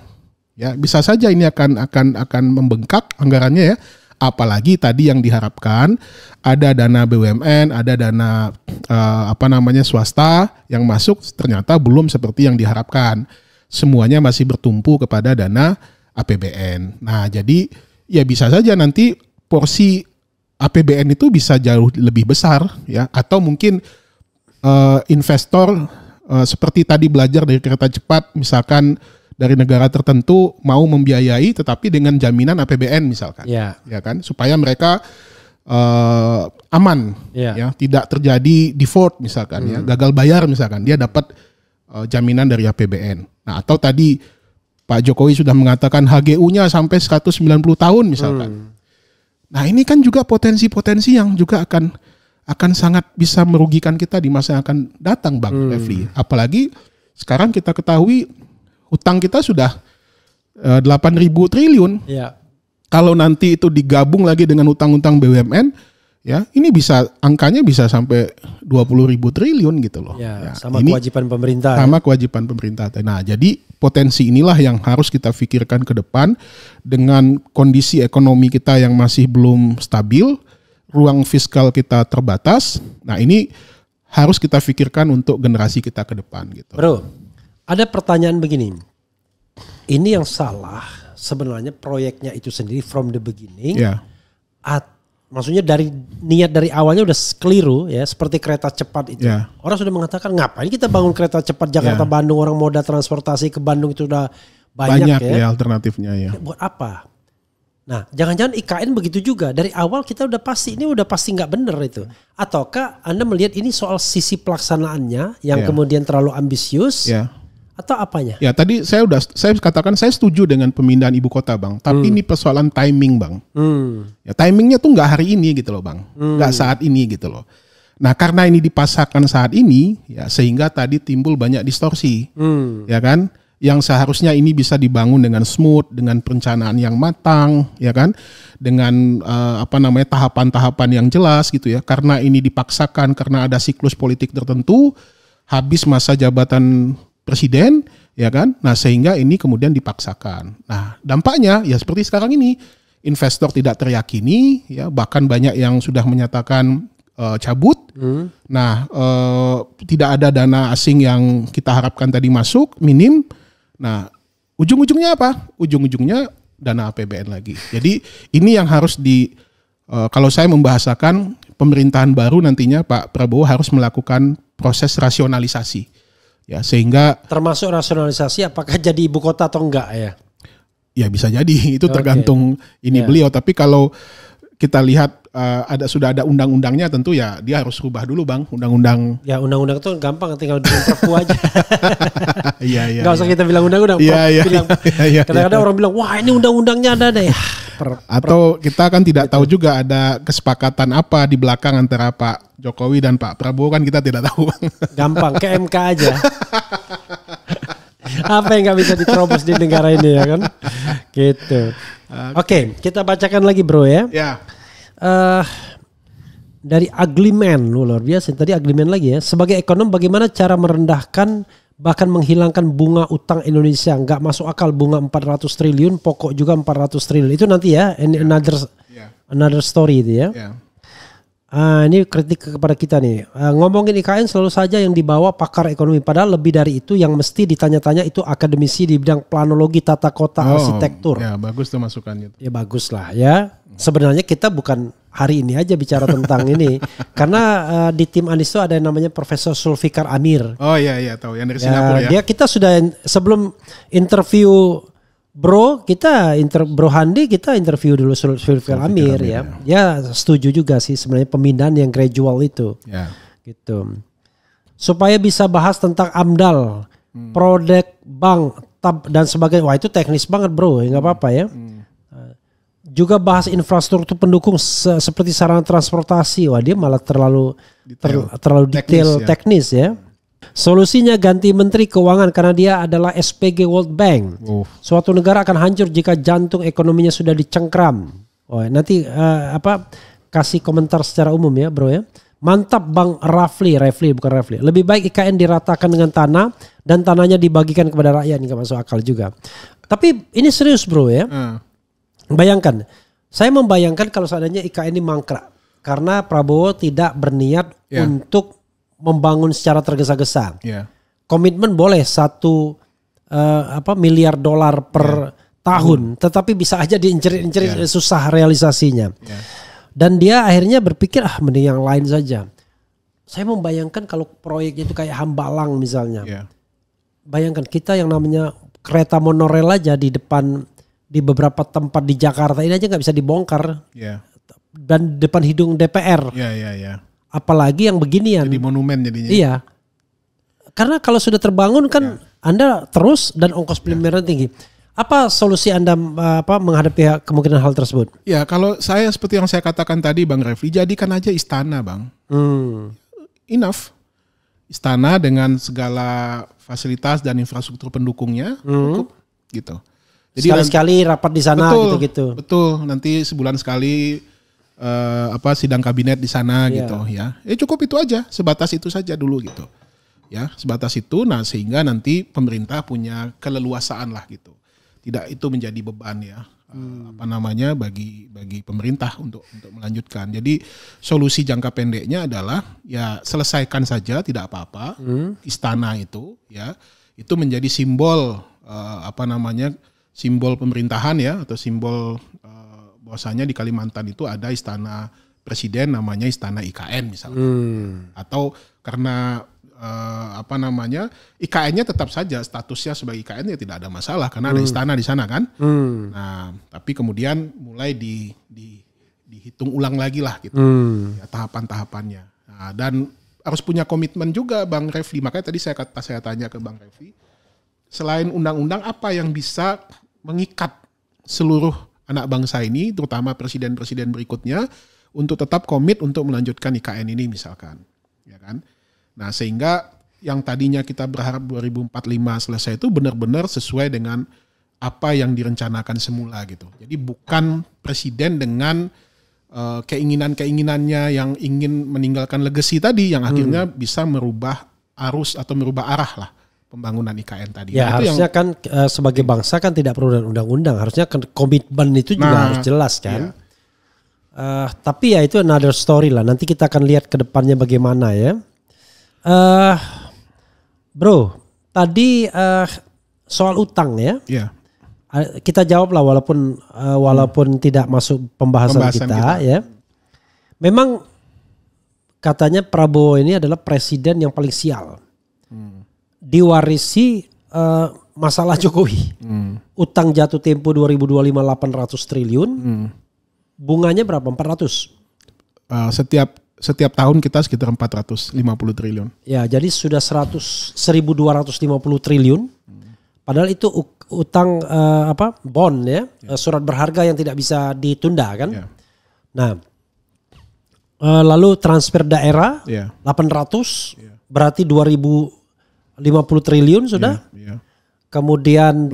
ya bisa saja ini akan membengkak anggarannya ya. Apalagi tadi yang diharapkan ada dana BUMN, ada dana swasta yang masuk ternyata belum seperti yang diharapkan. Semuanya masih bertumpu kepada dana APBN. Nah jadi ya bisa saja nanti porsi APBN itu bisa jauh lebih besar ya, atau mungkin investor seperti tadi belajar dari kereta cepat misalkan dari negara tertentu mau membiayai tetapi dengan jaminan APBN misalkan, ya kan, supaya mereka aman, ya tidak terjadi default misalkan, ya gagal bayar misalkan, dia dapat jaminan dari APBN. Nah atau tadi Pak Jokowi sudah mengatakan HGU-nya sampai 190 tahun misalkan. Nah ini kan juga potensi-potensi yang juga akan sangat bisa merugikan kita di masa yang akan datang, Bang Refli. Apalagi sekarang kita ketahui utang kita sudah 8.000 triliun. Ya. Kalau nanti itu digabung lagi dengan utang-utang BUMN, ya ini angkanya bisa sampai 20.000 triliun gitu loh. Ya, sama kewajiban pemerintah. Sama kewajiban pemerintah. Nah jadi potensi inilah yang harus kita pikirkan ke depan dengan kondisi ekonomi kita yang masih belum stabil, ruang fiskal kita terbatas. Nah ini harus kita pikirkan untuk generasi kita ke depan gitu. Bro, ada pertanyaan begini. Ini yang salah sebenarnya proyeknya itu sendiri from the beginning. Ya. Maksudnya dari niat dari awalnya udah keliru ya, seperti kereta cepat itu. Ya. Orang sudah mengatakan ngapain kita bangun kereta cepat Jakarta-Bandung, orang moda transportasi ke Bandung itu udah banyak ya alternatifnya ya. Buat apa? Nah, jangan-jangan IKN begitu juga. Dari awal kita udah pasti nggak benar itu. Ataukah Anda melihat ini soal sisi pelaksanaannya yang kemudian terlalu ambisius? Atau apanya? Ya tadi saya katakan saya setuju dengan pemindahan ibu kota, Bang. Tapi ini persoalan timing, Bang. Ya timingnya tuh nggak hari ini gitu loh, Bang. Nggak saat ini gitu loh. Nah karena ini dipasarkan saat ini, ya sehingga tadi timbul banyak distorsi, ya kan? Yang seharusnya ini bisa dibangun dengan smooth, dengan perencanaan yang matang, ya kan? Dengan tahapan-tahapan yang jelas gitu ya. Karena ini dipaksakan karena ada siklus politik tertentu, habis masa jabatan presiden, ya kan? Nah, sehingga ini kemudian dipaksakan. Nah, dampaknya ya seperti sekarang ini, investor tidak teryakini, ya bahkan banyak yang sudah menyatakan cabut. Nah, tidak ada dana asing yang kita harapkan tadi masuk, minim. Nah, ujung-ujungnya apa? Ujung-ujungnya dana APBN lagi. Jadi ini yang harus kalau saya membahasakan pemerintahan baru nantinya Pak Prabowo harus melakukan proses rasionalisasi. Ya, sehingga termasuk rasionalisasi apakah jadi ibu kota atau enggak ya? Ya bisa jadi, itu tergantung beliau. Tapi kalau kita lihat sudah ada undang-undangnya, tentu ya dia harus rubah dulu, Bang, undang-undang. Ya undang-undang itu gampang, tinggal bikin perpu aja. Iya. Gak usah kita bilang undang-undang. Kadang-kadang orang bilang, wah ini undang-undangnya ada deh. Atau kita kan tidak tahu juga ada kesepakatan apa di belakang antara Pak Jokowi dan Pak Prabowo, kan kita tidak tahu. Gampang, ke MK aja. Apa yang gak bisa diterobos di negara ini ya kan? Gitu. Oke, kita bacakan lagi bro ya. Ya. Dari Ugly Man, luar biasa. Tadi Ugly Man lagi ya. Sebagai ekonom bagaimana cara merendahkan bahkan menghilangkan bunga utang Indonesia? Nggak masuk akal bunga 400 triliun, pokok juga 400 triliun. Itu nanti ya, another story itu ya. Ini kritik kepada kita nih. Ngomongin IKN selalu saja yang dibawa pakar ekonomi. Padahal lebih dari itu yang mesti ditanya-tanya itu akademisi di bidang planologi, tata kota, arsitektur. Ya bagus tuh masukannya. Ya bagus lah ya. Sebenarnya kita bukan hari ini aja bicara tentang ini. Karena di tim Anies itu ada yang namanya Profesor Zulfikar Amir. Oh iya tahu yang dari Singapura ya. Kita sudah sebelum interview Bro Handi kita interview dulu Zulfikar Amir ya. Dia setuju juga sih sebenarnya pemindahan yang gradual itu. Ya. Gitu. supaya bisa bahas tentang AMDAL, produk bank, tab dan sebagainya. Wah itu teknis banget bro, nggak apa-apa ya. Juga bahas infrastruktur pendukung seperti sarana transportasi. Wah dia malah terlalu detail teknis ya. Solusinya ganti Menteri Keuangan karena dia adalah SPG World Bank. Suatu negara akan hancur jika jantung ekonominya sudah dicengkram. Oh, nanti kasih komentar secara umum ya bro ya. Mantap Bang Rafli bukan Rafli. Lebih baik IKN diratakan dengan tanah dan tanahnya dibagikan kepada rakyat. Ini gak masuk akal juga. Tapi ini serius bro ya. Bayangkan, saya membayangkan kalau seandainya IKN ini mangkrak karena Prabowo tidak berniat untuk membangun secara tergesa-gesa. Komitmen boleh $1 miliar per tahun, tetapi bisa aja diincer-incer susah realisasinya. Dan dia akhirnya berpikir mending yang lain saja. Saya membayangkan kalau proyeknya itu kayak Hambalang misalnya. Bayangkan kita yang namanya kereta monorail aja di beberapa tempat di Jakarta ini aja nggak bisa dibongkar. Dan depan hidung DPR. Apalagi yang beginian. Jadi monumen jadinya. Iya. Karena kalau sudah terbangun kan Anda terus dan ongkos pemeliharaan tinggi. Apa solusi Anda menghadapi kemungkinan hal tersebut? Ya kalau saya seperti yang saya katakan tadi Bang Refli, jadikan aja istana Bang. Enough. Istana dengan segala fasilitas dan infrastruktur pendukungnya cukup gitu. Jadi sekali-sekali rapat di sana gitu-gitu. Betul, nanti sebulan sekali sidang kabinet di sana gitu ya. Cukup itu aja, sebatas itu saja dulu gitu. Ya, sebatas itu sehingga nanti pemerintah punya keleluasaan lah gitu. Tidak itu menjadi beban ya. Bagi pemerintah untuk melanjutkan. Jadi solusi jangka pendeknya adalah ya selesaikan saja tidak apa-apa. Istana itu ya, itu menjadi simbol simbol pemerintahan ya atau simbol bahwasanya di Kalimantan itu ada istana presiden namanya istana IKN misalnya. Atau karena IKN-nya tetap saja statusnya sebagai IKN ya tidak ada masalah karena ada istana di sana kan. Nah, tapi kemudian mulai dihitung ulang lagi lah gitu. Ya, tahapan-tahapannya. Nah, dan harus punya komitmen juga Bang Refli. Makanya tadi saya tanya ke Bang Refli, selain undang-undang apa yang bisa mengikat seluruh anak bangsa ini, terutama presiden-presiden berikutnya, untuk tetap komit untuk melanjutkan IKN ini misalkan, ya kan? Nah sehingga yang tadinya kita berharap 2045 selesai itu benar-benar sesuai dengan apa yang direncanakan semula gitu. Jadi bukan presiden dengan keinginan-keinginannya yang ingin meninggalkan legacy tadi yang akhirnya bisa merubah arus atau merubah arah lah pembangunan IKN tadi. Ya itu harusnya kan sebagai bangsa kan tidak perlu undang-undang. Harusnya kan komitmen itu juga harus jelas kan. Tapi ya itu another story lah. Nanti kita akan lihat ke depannya bagaimana ya. Bro, tadi soal utang ya. Kita jawab lah walaupun tidak masuk pembahasan kita ya. Memang katanya Prabowo ini adalah presiden yang paling sial. Diwarisi masalah Jokowi. Utang jatuh tempo 2025 800 triliun. Bunganya berapa? 400. Setiap tahun kita sekitar 450 triliun. Ya, jadi sudah 1.250 triliun. Padahal itu utang bond ya, surat berharga yang tidak bisa ditunda kan. Nah, lalu transfer daerah 800 berarti 2.050 triliun sudah. Kemudian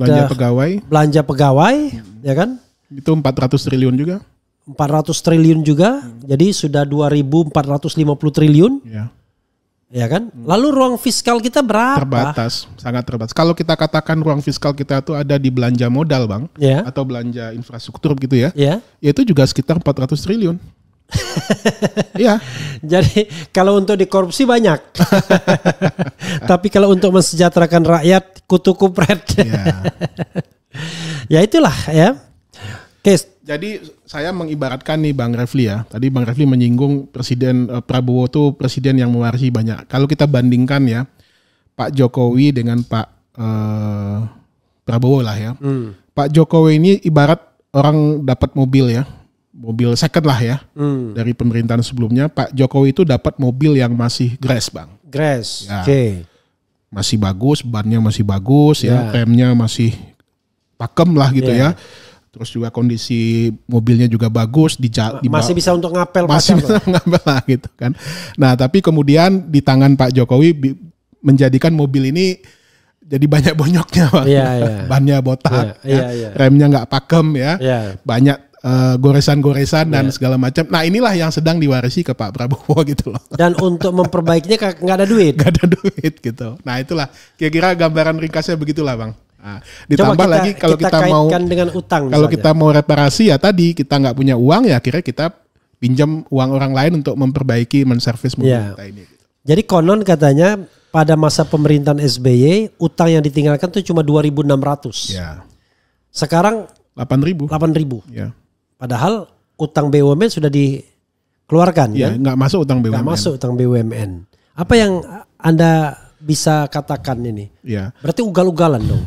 belanja pegawai ya kan. Itu 400 triliun juga. 400 triliun juga, jadi sudah 2.450 triliun, ya kan? Lalu ruang fiskal kita berapa? Terbatas, sangat terbatas. Kalau kita katakan ruang fiskal kita itu ada di belanja modal Bang, atau belanja infrastruktur gitu ya, itu juga sekitar 400 triliun. Jadi kalau untuk dikorupsi banyak, tapi kalau untuk mensejahterakan rakyat kutu kupret, ya itulah ya. Jadi saya mengibaratkan nih Bang Refli ya. Tadi Bang Refli menyinggung Presiden Prabowo itu presiden yang mewarisi banyak. Kalau kita bandingkan ya Pak Jokowi dengan Pak Prabowo lah ya. Pak Jokowi ini ibarat orang dapat mobil ya. Mobil second lah ya. Dari pemerintahan sebelumnya Pak Jokowi itu dapat mobil yang masih grass Bang. Grass. Ya. Oke. Masih bagus, bannya masih bagus ya, remnya masih pakem lah gitu ya. Terus juga kondisi mobilnya juga bagus, masih bisa untuk ngapel masih bisa ngapel lah gitu kan. Nah, tapi kemudian di tangan Pak Jokowi menjadikan mobil ini jadi banyak bonyoknya, Pak. Bannya botak, remnya nggak pakem ya, banyak goresan-goresan dan segala macam. Nah, inilah yang sedang diwarisi ke Pak Prabowo gitu loh. Dan untuk memperbaikinya nggak ada duit. Nggak ada duit gitu. Nah, itulah kira-kira gambaran ringkasnya begitulah, Bang. Nah, ditambah lagi kalau kita mau dengan utang, kalau kita mau reparasi ya tadi kita nggak punya uang ya akhirnya kita pinjam uang orang lain untuk memperbaiki menservis mobil kita ini. Jadi konon katanya pada masa pemerintahan SBY utang yang ditinggalkan tuh cuma 2.600. Ya. Sekarang 8.000. Ya. Padahal utang BUMN sudah dikeluarkan ya, kan? Nggak masuk utang BUMN. Nggak masuk utang BUMN. Apa yang Anda bisa katakan ini? Ya. Berarti ugal-ugalan dong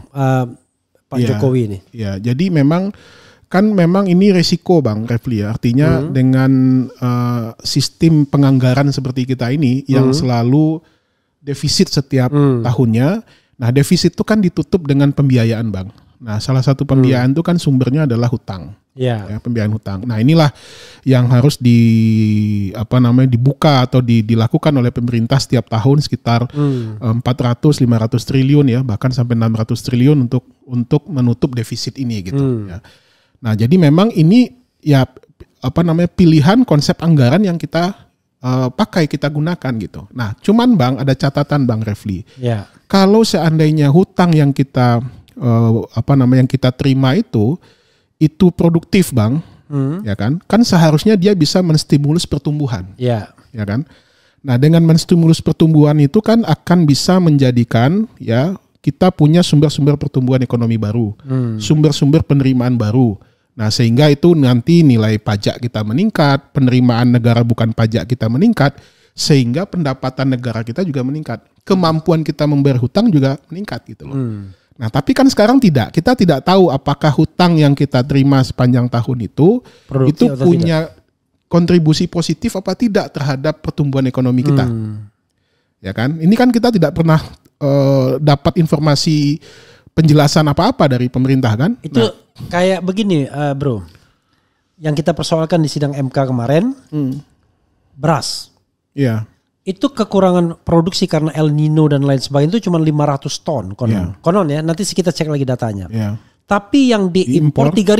Pak Jokowi ini. Ya, jadi memang ini resiko Bang Refli ya. Artinya dengan sistem penganggaran seperti kita ini yang selalu defisit setiap tahunnya. Nah, defisit itu kan ditutup dengan pembiayaan Bang. Nah, salah satu pembiayaan itu kan sumbernya adalah hutang. Ya, pembiayaan hutang. Nah, inilah yang harus dibuka atau dilakukan oleh pemerintah setiap tahun sekitar 400-500 triliun ya, bahkan sampai 600 triliun untuk menutup defisit ini gitu ya. Nah, jadi memang ini ya pilihan konsep anggaran yang kita kita gunakan gitu. Nah, cuman Bang ada catatan Bang Refli. Ya. Kalau seandainya hutang yang kita yang kita terima itu produktif Bang, ya kan? Kan seharusnya dia bisa menstimulus pertumbuhan, ya kan? Nah, dengan menstimulus pertumbuhan itu kan akan bisa menjadikan ya kita punya sumber-sumber pertumbuhan ekonomi baru, sumber-sumber penerimaan baru. Nah, sehingga itu nanti nilai pajak kita meningkat, penerimaan negara bukan pajak kita meningkat, sehingga pendapatan negara kita juga meningkat, kemampuan kita membayar hutang juga meningkat gitu loh. Nah, tapi kan sekarang kita tidak tahu apakah hutang yang kita terima sepanjang tahun itu punya kontribusi positif apa tidak terhadap pertumbuhan ekonomi kita. Ya kan? Ini kan kita tidak pernah dapat informasi penjelasan apa-apa dari pemerintah kan? Itu kayak begini, Bro. Yang kita persoalkan di sidang MK kemarin, beras. Iya. Itu kekurangan produksi karena El Nino dan lain sebagainya itu cuma 500 ton konon. Konon ya, nanti kita cek lagi datanya. Tapi yang diimpor 3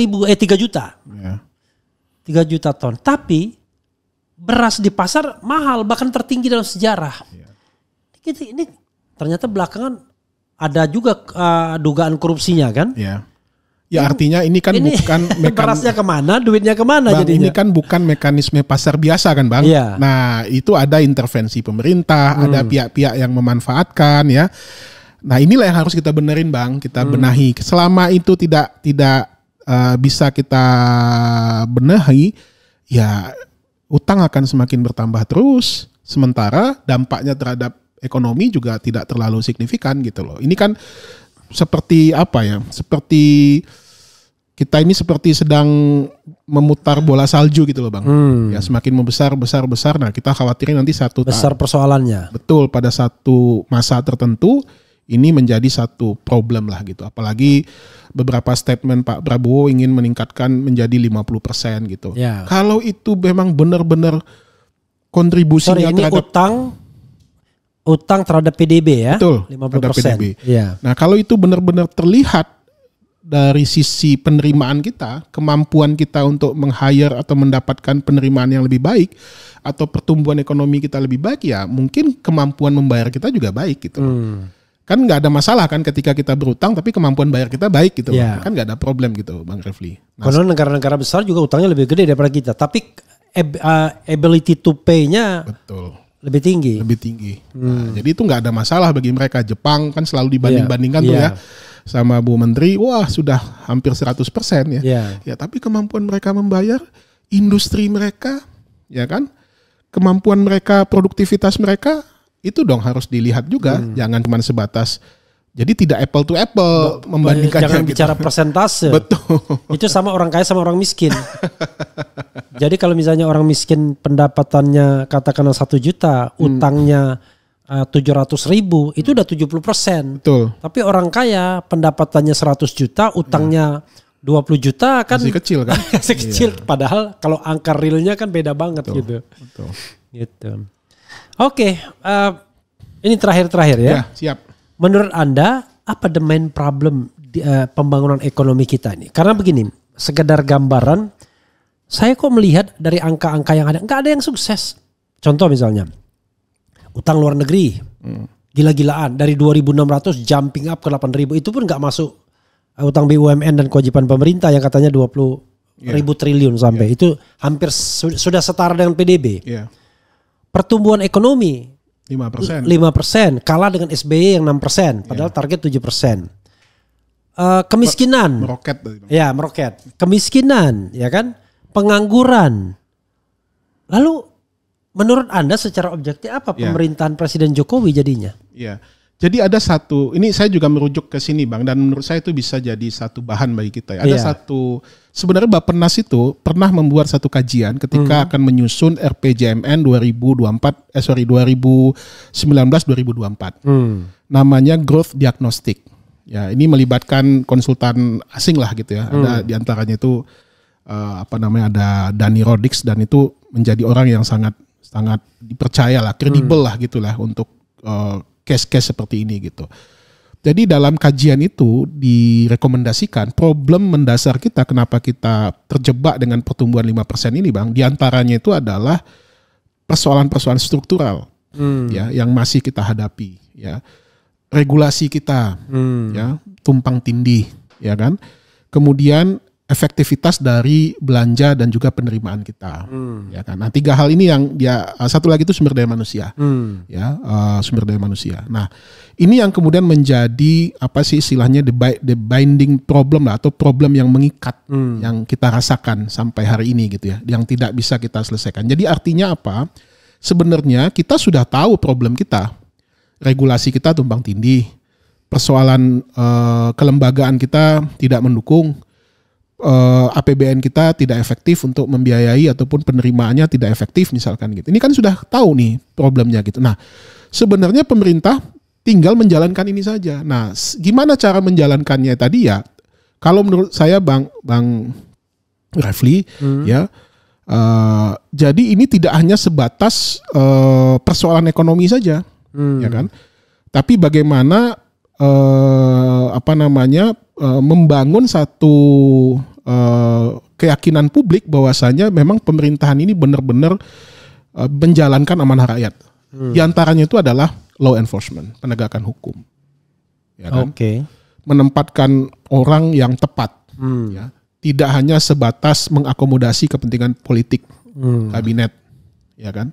juta. 3 juta ton. Tapi beras di pasar mahal, bahkan tertinggi dalam sejarah. Ini ternyata belakangan ada juga dugaan korupsinya kan? Ya artinya ini kan bukan berasnya kemana, duitnya kemana Bang, jadinya. ini kan bukan mekanisme pasar biasa kan Bang. Nah, itu ada intervensi pemerintah, ada pihak-pihak yang memanfaatkan ya. Nah, inilah yang harus kita benerin Bang, kita benahi. Selama itu tidak bisa kita benahi, ya utang akan semakin bertambah terus. Sementara dampaknya terhadap ekonomi juga tidak terlalu signifikan gitu loh. Ini kan seperti seperti kita ini seperti sedang memutar bola salju gitu loh Bang. Ya semakin membesar. Nah, kita khawatirin nanti besar persoalannya. Betul, pada satu masa tertentu ini menjadi satu problem lah gitu. Apalagi beberapa statement Pak Prabowo ingin meningkatkan menjadi 50% gitu. Kalau itu memang benar-benar kontribusinya terhadap utang terhadap PDB ya. Betul, 50%. Terhadap PDB. Nah, kalau itu benar-benar terlihat dari sisi penerimaan kita, kemampuan kita untuk meng-hire atau mendapatkan penerimaan yang lebih baik atau pertumbuhan ekonomi kita lebih baik, ya mungkin kemampuan membayar kita juga baik gitu. Kan nggak ada masalah kan ketika kita berutang tapi kemampuan bayar kita baik gitu. Kan nggak ada problem gitu Bang Refli. Karena negara-negara besar juga utangnya lebih gede daripada kita, tapi ability to pay-nya lebih tinggi. Nah, jadi itu nggak ada masalah bagi mereka. Jepang kan selalu dibanding-bandingkan tuh ya sama Bu Menteri, wah sudah hampir 100% ya. Ya, tapi kemampuan mereka membayar, industri mereka, ya kan, kemampuan mereka, produktivitas mereka, itu dong harus dilihat juga. Jangan cuma sebatas, jadi tidak apple to apple membandingkannya. Jangan gitu. bicara persentase. Betul. Itu sama orang kaya sama orang miskin. Jadi kalau misalnya orang miskin pendapatannya katakanlah 1 juta, utangnya 700.000 itu udah 70%. Betul. Tapi orang kaya pendapatannya 100 juta, utangnya 20 juta kan masih kecil kan? masih kecil. Padahal kalau angka realnya kan beda banget gitu. Betul. Gitu. Oke, ini terakhir ya. Ya, siap. Menurut Anda apa the main problem di, pembangunan ekonomi kita ini? Karena begini, sekedar gambaran, saya kok melihat dari angka-angka yang ada, nggak ada yang sukses. Contoh misalnya, utang luar negeri, gila-gilaan dari 2.600 jumping up ke 8.000, itu pun nggak masuk utang BUMN dan kewajiban pemerintah yang katanya 20.000 triliun sampai itu hampir sudah setara dengan PDB. Pertumbuhan ekonomi 5%, kalah dengan SBY yang 6%, padahal target 7%. Kemiskinan, meroket. Kemiskinan, ya kan? Pengangguran. Lalu menurut Anda secara objektif apa pemerintahan Presiden Jokowi jadinya? Iya. Jadi ada satu, ini saya juga merujuk ke sini Bang, dan menurut saya itu bisa jadi satu bahan bagi kita. Ada satu, sebenarnya Bappenas itu pernah membuat satu kajian ketika akan menyusun RPJMN 2019-2024. Namanya Growth Diagnostic. Ya, ini melibatkan konsultan asing lah gitu ya. Ada diantaranya itu ada Dani Rodix, dan itu menjadi orang yang sangat dipercaya lah, kredibel lah gitulah untuk case-case seperti ini gitu. Jadi dalam kajian itu direkomendasikan problem mendasar kita kenapa kita terjebak dengan pertumbuhan 5% ini Bang, diantaranya itu adalah persoalan-persoalan struktural ya yang masih kita hadapi ya. Regulasi kita ya tumpang tindih ya kan. Kemudian efektivitas dari belanja dan juga penerimaan kita, ya kan. Nah 3 hal ini yang satu lagi itu sumber daya manusia, sumber daya manusia. Nah ini yang kemudian menjadi apa sih istilahnya the binding problem lah, atau problem yang mengikat yang kita rasakan sampai hari ini gitu ya, yang tidak bisa kita selesaikan. Jadi artinya apa? Sebenarnya kita sudah tahu problem kita, regulasi kita tumpang tindih, persoalan kelembagaan kita tidak mendukung. APBN kita tidak efektif untuk membiayai ataupun penerimaannya tidak efektif misalkan gitu. Ini kan sudah tahu nih problemnya gitu. Nah, sebenarnya pemerintah tinggal menjalankan ini saja. Nah, gimana cara menjalankannya tadi ya? Kalau menurut saya Bang Refli ya, jadi ini tidak hanya sebatas persoalan ekonomi saja, ya kan? Tapi bagaimana membangun satu keyakinan publik bahwasanya memang pemerintahan ini benar-benar menjalankan amanah rakyat. Di antaranya itu adalah law enforcement, penegakan hukum. Ya kan? Menempatkan orang yang tepat, ya. Tidak hanya sebatas mengakomodasi kepentingan politik kabinet, ya kan?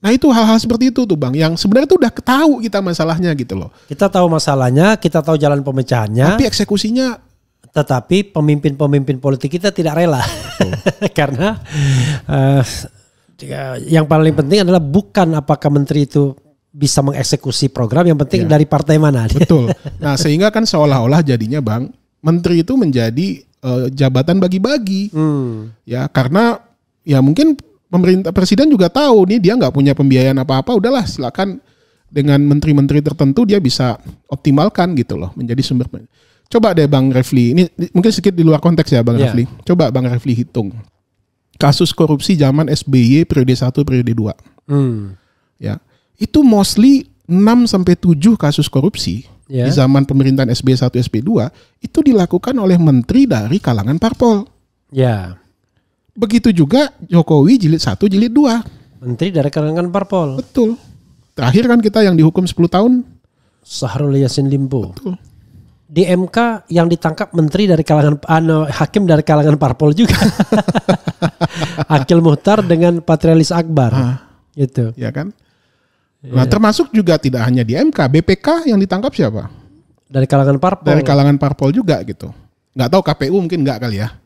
Nah itu hal-hal seperti itu tuh Bang, yang sebenarnya tuh udah ketahui kita masalahnya gitu loh. Kita tahu masalahnya, kita tahu jalan pemecahannya. Tapi eksekusinya. Tetapi pemimpin-pemimpin politik kita tidak rela. Karena yang paling penting adalah bukan apakah menteri itu bisa mengeksekusi program, yang penting dari partai mana. Betul. Nah sehingga kan seolah-olah jadinya Bang, menteri itu menjadi jabatan bagi-bagi. Ya karena ya mungkin pemerintah presiden juga tahu nih dia nggak punya pembiayaan apa-apa, udahlah silakan dengan menteri-menteri tertentu dia bisa optimalkan gitu loh menjadi sumber. Coba deh Bang Refli, ini mungkin sedikit di luar konteks ya Bang Refli. Coba Bang Refli hitung kasus korupsi zaman SBY periode 1 periode 2. Ya. Itu mostly 6-7 kasus korupsi di zaman pemerintahan SBY 1 SBY 2 itu dilakukan oleh menteri dari kalangan parpol. Ya. Begitu juga Jokowi jilid 1 jilid 2. Menteri dari kalangan parpol. Betul. Terakhir kan kita yang dihukum 10 tahun. Syahrul Yassin Limpo. Betul. Di MK yang ditangkap menteri dari kalangan hakim dari kalangan parpol juga. Akil Muhtar dengan Patrialis Akbar. Gitu. Ya kan? Nah, termasuk juga tidak hanya di MK, BPK yang ditangkap siapa? Dari kalangan parpol. Dari kalangan parpol juga gitu. Nggak tahu KPU mungkin nggak kali ya.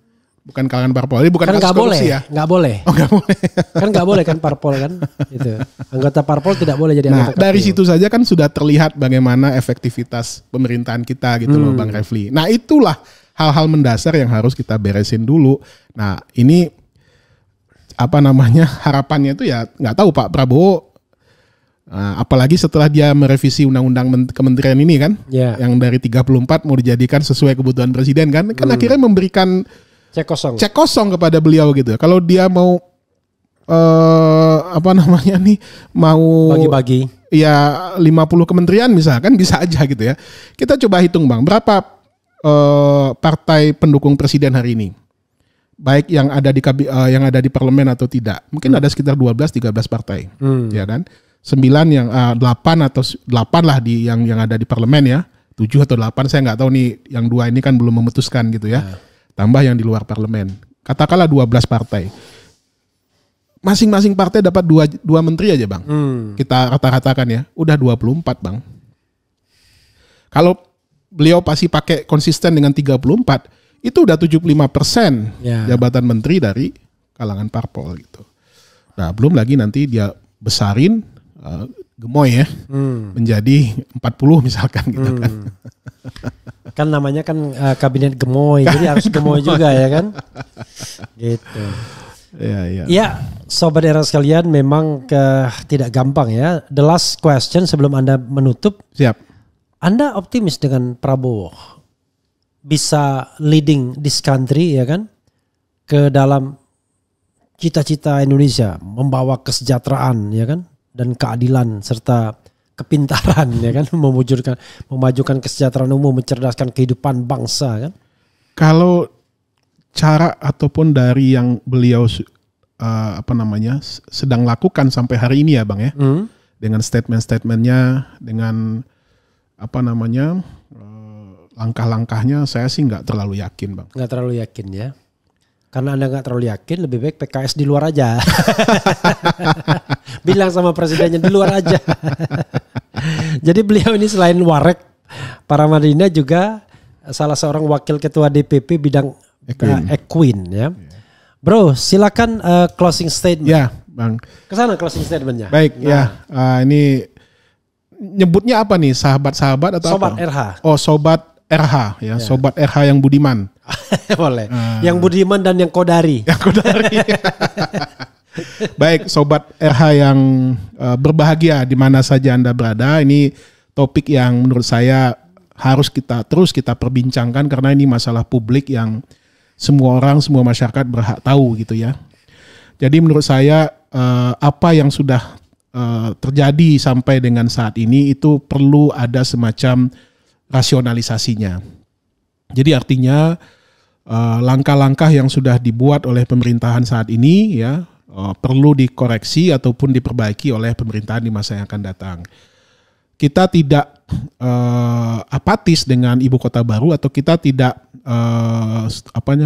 Bukan kalangan parpol. Ini bukan kan kasus korupsi ya. Nggak boleh. Oh, nggak boleh. Kan nggak boleh kan parpol kan. Gitu. Anggota parpol tidak boleh jadi anggota KPU. Dari situ saja kan sudah terlihat bagaimana efektivitas pemerintahan kita gitu loh Bang Refli. Nah itulah hal-hal mendasar yang harus kita beresin dulu. Nah ini harapannya itu ya nggak tahu Pak Prabowo Apalagi setelah dia merevisi undang-undang kementerian ini kan, yang dari 34 mau dijadikan sesuai kebutuhan presiden kan akhirnya memberikan cek kosong kepada beliau gitu. Kalau dia mau mau bagi-bagi ya 50 kementerian misalkan bisa aja gitu ya. Kita coba hitung Bang, berapa partai pendukung presiden hari ini? Baik yang ada di parlemen atau tidak. Mungkin ada sekitar 12-13 partai. Ya kan? 9 yang 8 atau 8 lah yang ada di parlemen ya. 7 atau 8 saya nggak tahu nih, yang 2 ini kan belum memutuskan gitu ya. Tambah yang di luar parlemen. Katakanlah 12 partai. Masing-masing partai dapat 2 menteri aja Bang. Kita rata-ratakan ya. Udah 24 Bang. Kalau beliau pasti pakai konsisten dengan 34, itu udah 75% jabatan menteri dari kalangan parpol gitu. Nah, belum lagi nanti dia besarin gemoy ya, menjadi 40 misalkan gitu kan. Kan namanya kan kabinet gemoy, jadi harus gemoy juga ya kan. Gitu. Ya, sobat era sekalian, memang tidak gampang ya. The last question sebelum Anda menutup. Siap. Anda optimis dengan Prabowo bisa leading this country ya kan ke dalam cita-cita Indonesia, membawa kesejahteraan ya kan dan keadilan serta kepintaran ya kan, memajukan kesejahteraan umum, mencerdaskan kehidupan bangsa kan. Kalau cara ataupun dari yang beliau sedang lakukan sampai hari ini ya Bang ya, dengan statement-statementnya, dengan langkah-langkahnya, saya sih nggak terlalu yakin Bang. Nggak terlalu yakin ya. Karena Anda nggak terlalu yakin, lebih baik PKS di luar aja. Bilang sama presidennya di luar aja. Jadi beliau ini selain Warek Paramadina juga salah seorang wakil ketua DPP bidang Equine ya. Bro, silakan closing statement. Ya Bang. Kesana closing statementnya. Baik ini nyebutnya apa nih, sahabat-sahabat atau Sobat apa? RH. Oh, Sobat RH ya, Sobat RH yang budiman. Boleh. Yang budiman dan yang kodari. Yang kodari. Baik, Sobat RH yang berbahagia di mana saja Anda berada. Ini topik yang menurut saya harus kita perbincangkan karena ini masalah publik yang semua orang, semua masyarakat berhak tahu gitu ya. Jadi menurut saya apa yang sudah terjadi sampai dengan saat ini itu perlu ada semacam rasionalisasinya. Jadi artinya langkah-langkah yang sudah dibuat oleh pemerintahan saat ini ya perlu dikoreksi ataupun diperbaiki oleh pemerintahan di masa yang akan datang. Kita tidak apatis dengan ibu kota baru atau kita tidak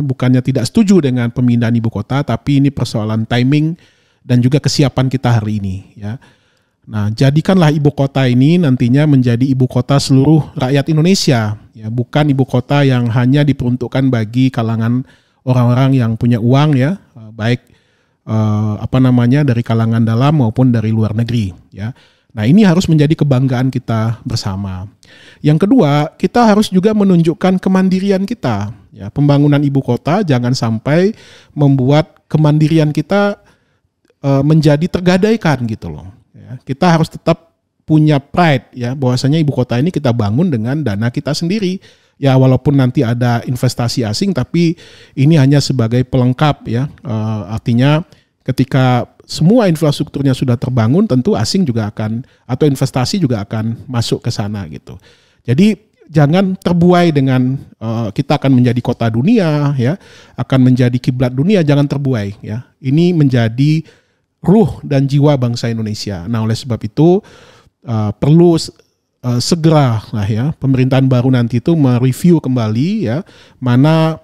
bukannya tidak setuju dengan pemindahan ibu kota, tapi ini persoalan timing dan juga kesiapan kita hari ini ya. Nah, jadikanlah ibu kota ini nantinya menjadi ibu kota seluruh rakyat Indonesia ya, bukan ibu kota yang hanya diperuntukkan bagi kalangan orang-orang yang punya uang ya, baik dari kalangan dalam maupun dari luar negeri ya. Nah, ini harus menjadi kebanggaan kita bersama. Yang kedua, kita harus juga menunjukkan kemandirian kita ya. Pembangunan ibu kota jangan sampai membuat kemandirian kita menjadi tergadaikan gitu loh. Ya, kita harus tetap punya pride ya, bahwasanya ibu kota ini kita bangun dengan dana kita sendiri. Ya, walaupun nanti ada investasi asing, tapi ini hanya sebagai pelengkap ya. Artinya ketika semua infrastrukturnya sudah terbangun, tentu asing juga akan atau investasi juga akan masuk ke sana gitu. Jadi jangan terbuai dengan kita akan menjadi kota dunia ya, akan menjadi kiblat dunia, jangan terbuai ya. Ini menjadi ruh dan jiwa bangsa Indonesia. Nah, oleh sebab itu perlu segera lah ya pemerintahan baru nanti itu mereview kembali ya mana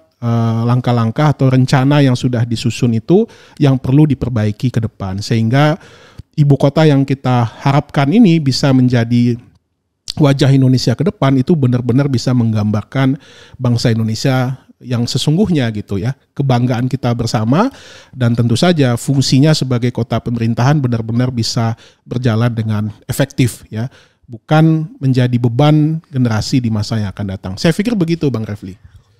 langkah-langkah atau rencana yang sudah disusun itu yang perlu diperbaiki ke depan sehingga ibu kota yang kita harapkan ini bisa menjadi wajah Indonesia ke depan, itu benar-benar bisa menggambarkan bangsa Indonesia yang sesungguhnya gitu ya, kebanggaan kita bersama, dan tentu saja fungsinya sebagai kota pemerintahan benar-benar bisa berjalan dengan efektif ya, bukan menjadi beban generasi di masa yang akan datang. Saya pikir begitu Bang Refli.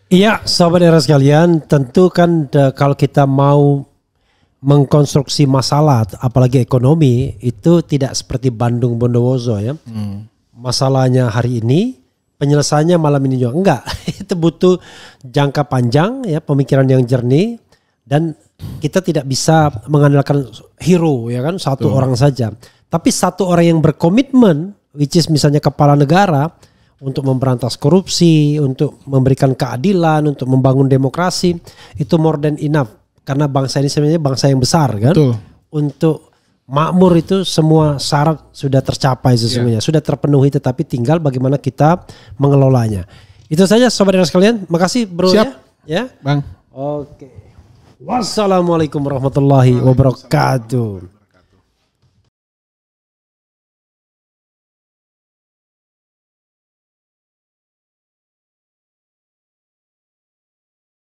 Iya, sahabat era sekalian, tentu kan kalau kita mau mengkonstruksi masalah, apalagi ekonomi, itu tidak seperti Bandung Bondowoso ya. Masalahnya hari ini, penyelesaiannya malam ini juga enggak. Itu butuh jangka panjang ya, pemikiran yang jernih, dan kita tidak bisa mengandalkan hero ya kan, satu orang saja. Tapi satu orang yang berkomitmen, which is misalnya kepala negara, untuk memberantas korupsi, untuk memberikan keadilan, untuk membangun demokrasi, itu more than enough. Karena bangsa ini sebenarnya bangsa yang besar kan. Betul. Untuk makmur itu semua syarat sudah tercapai sesungguhnya, sudah terpenuhi, tetapi tinggal bagaimana kita mengelolanya. Itu saja sobat dengar sekalian. Makasih bro. Siap. Ya. Bang. Oke. Wassalamualaikum warahmatullahi wabarakatuh.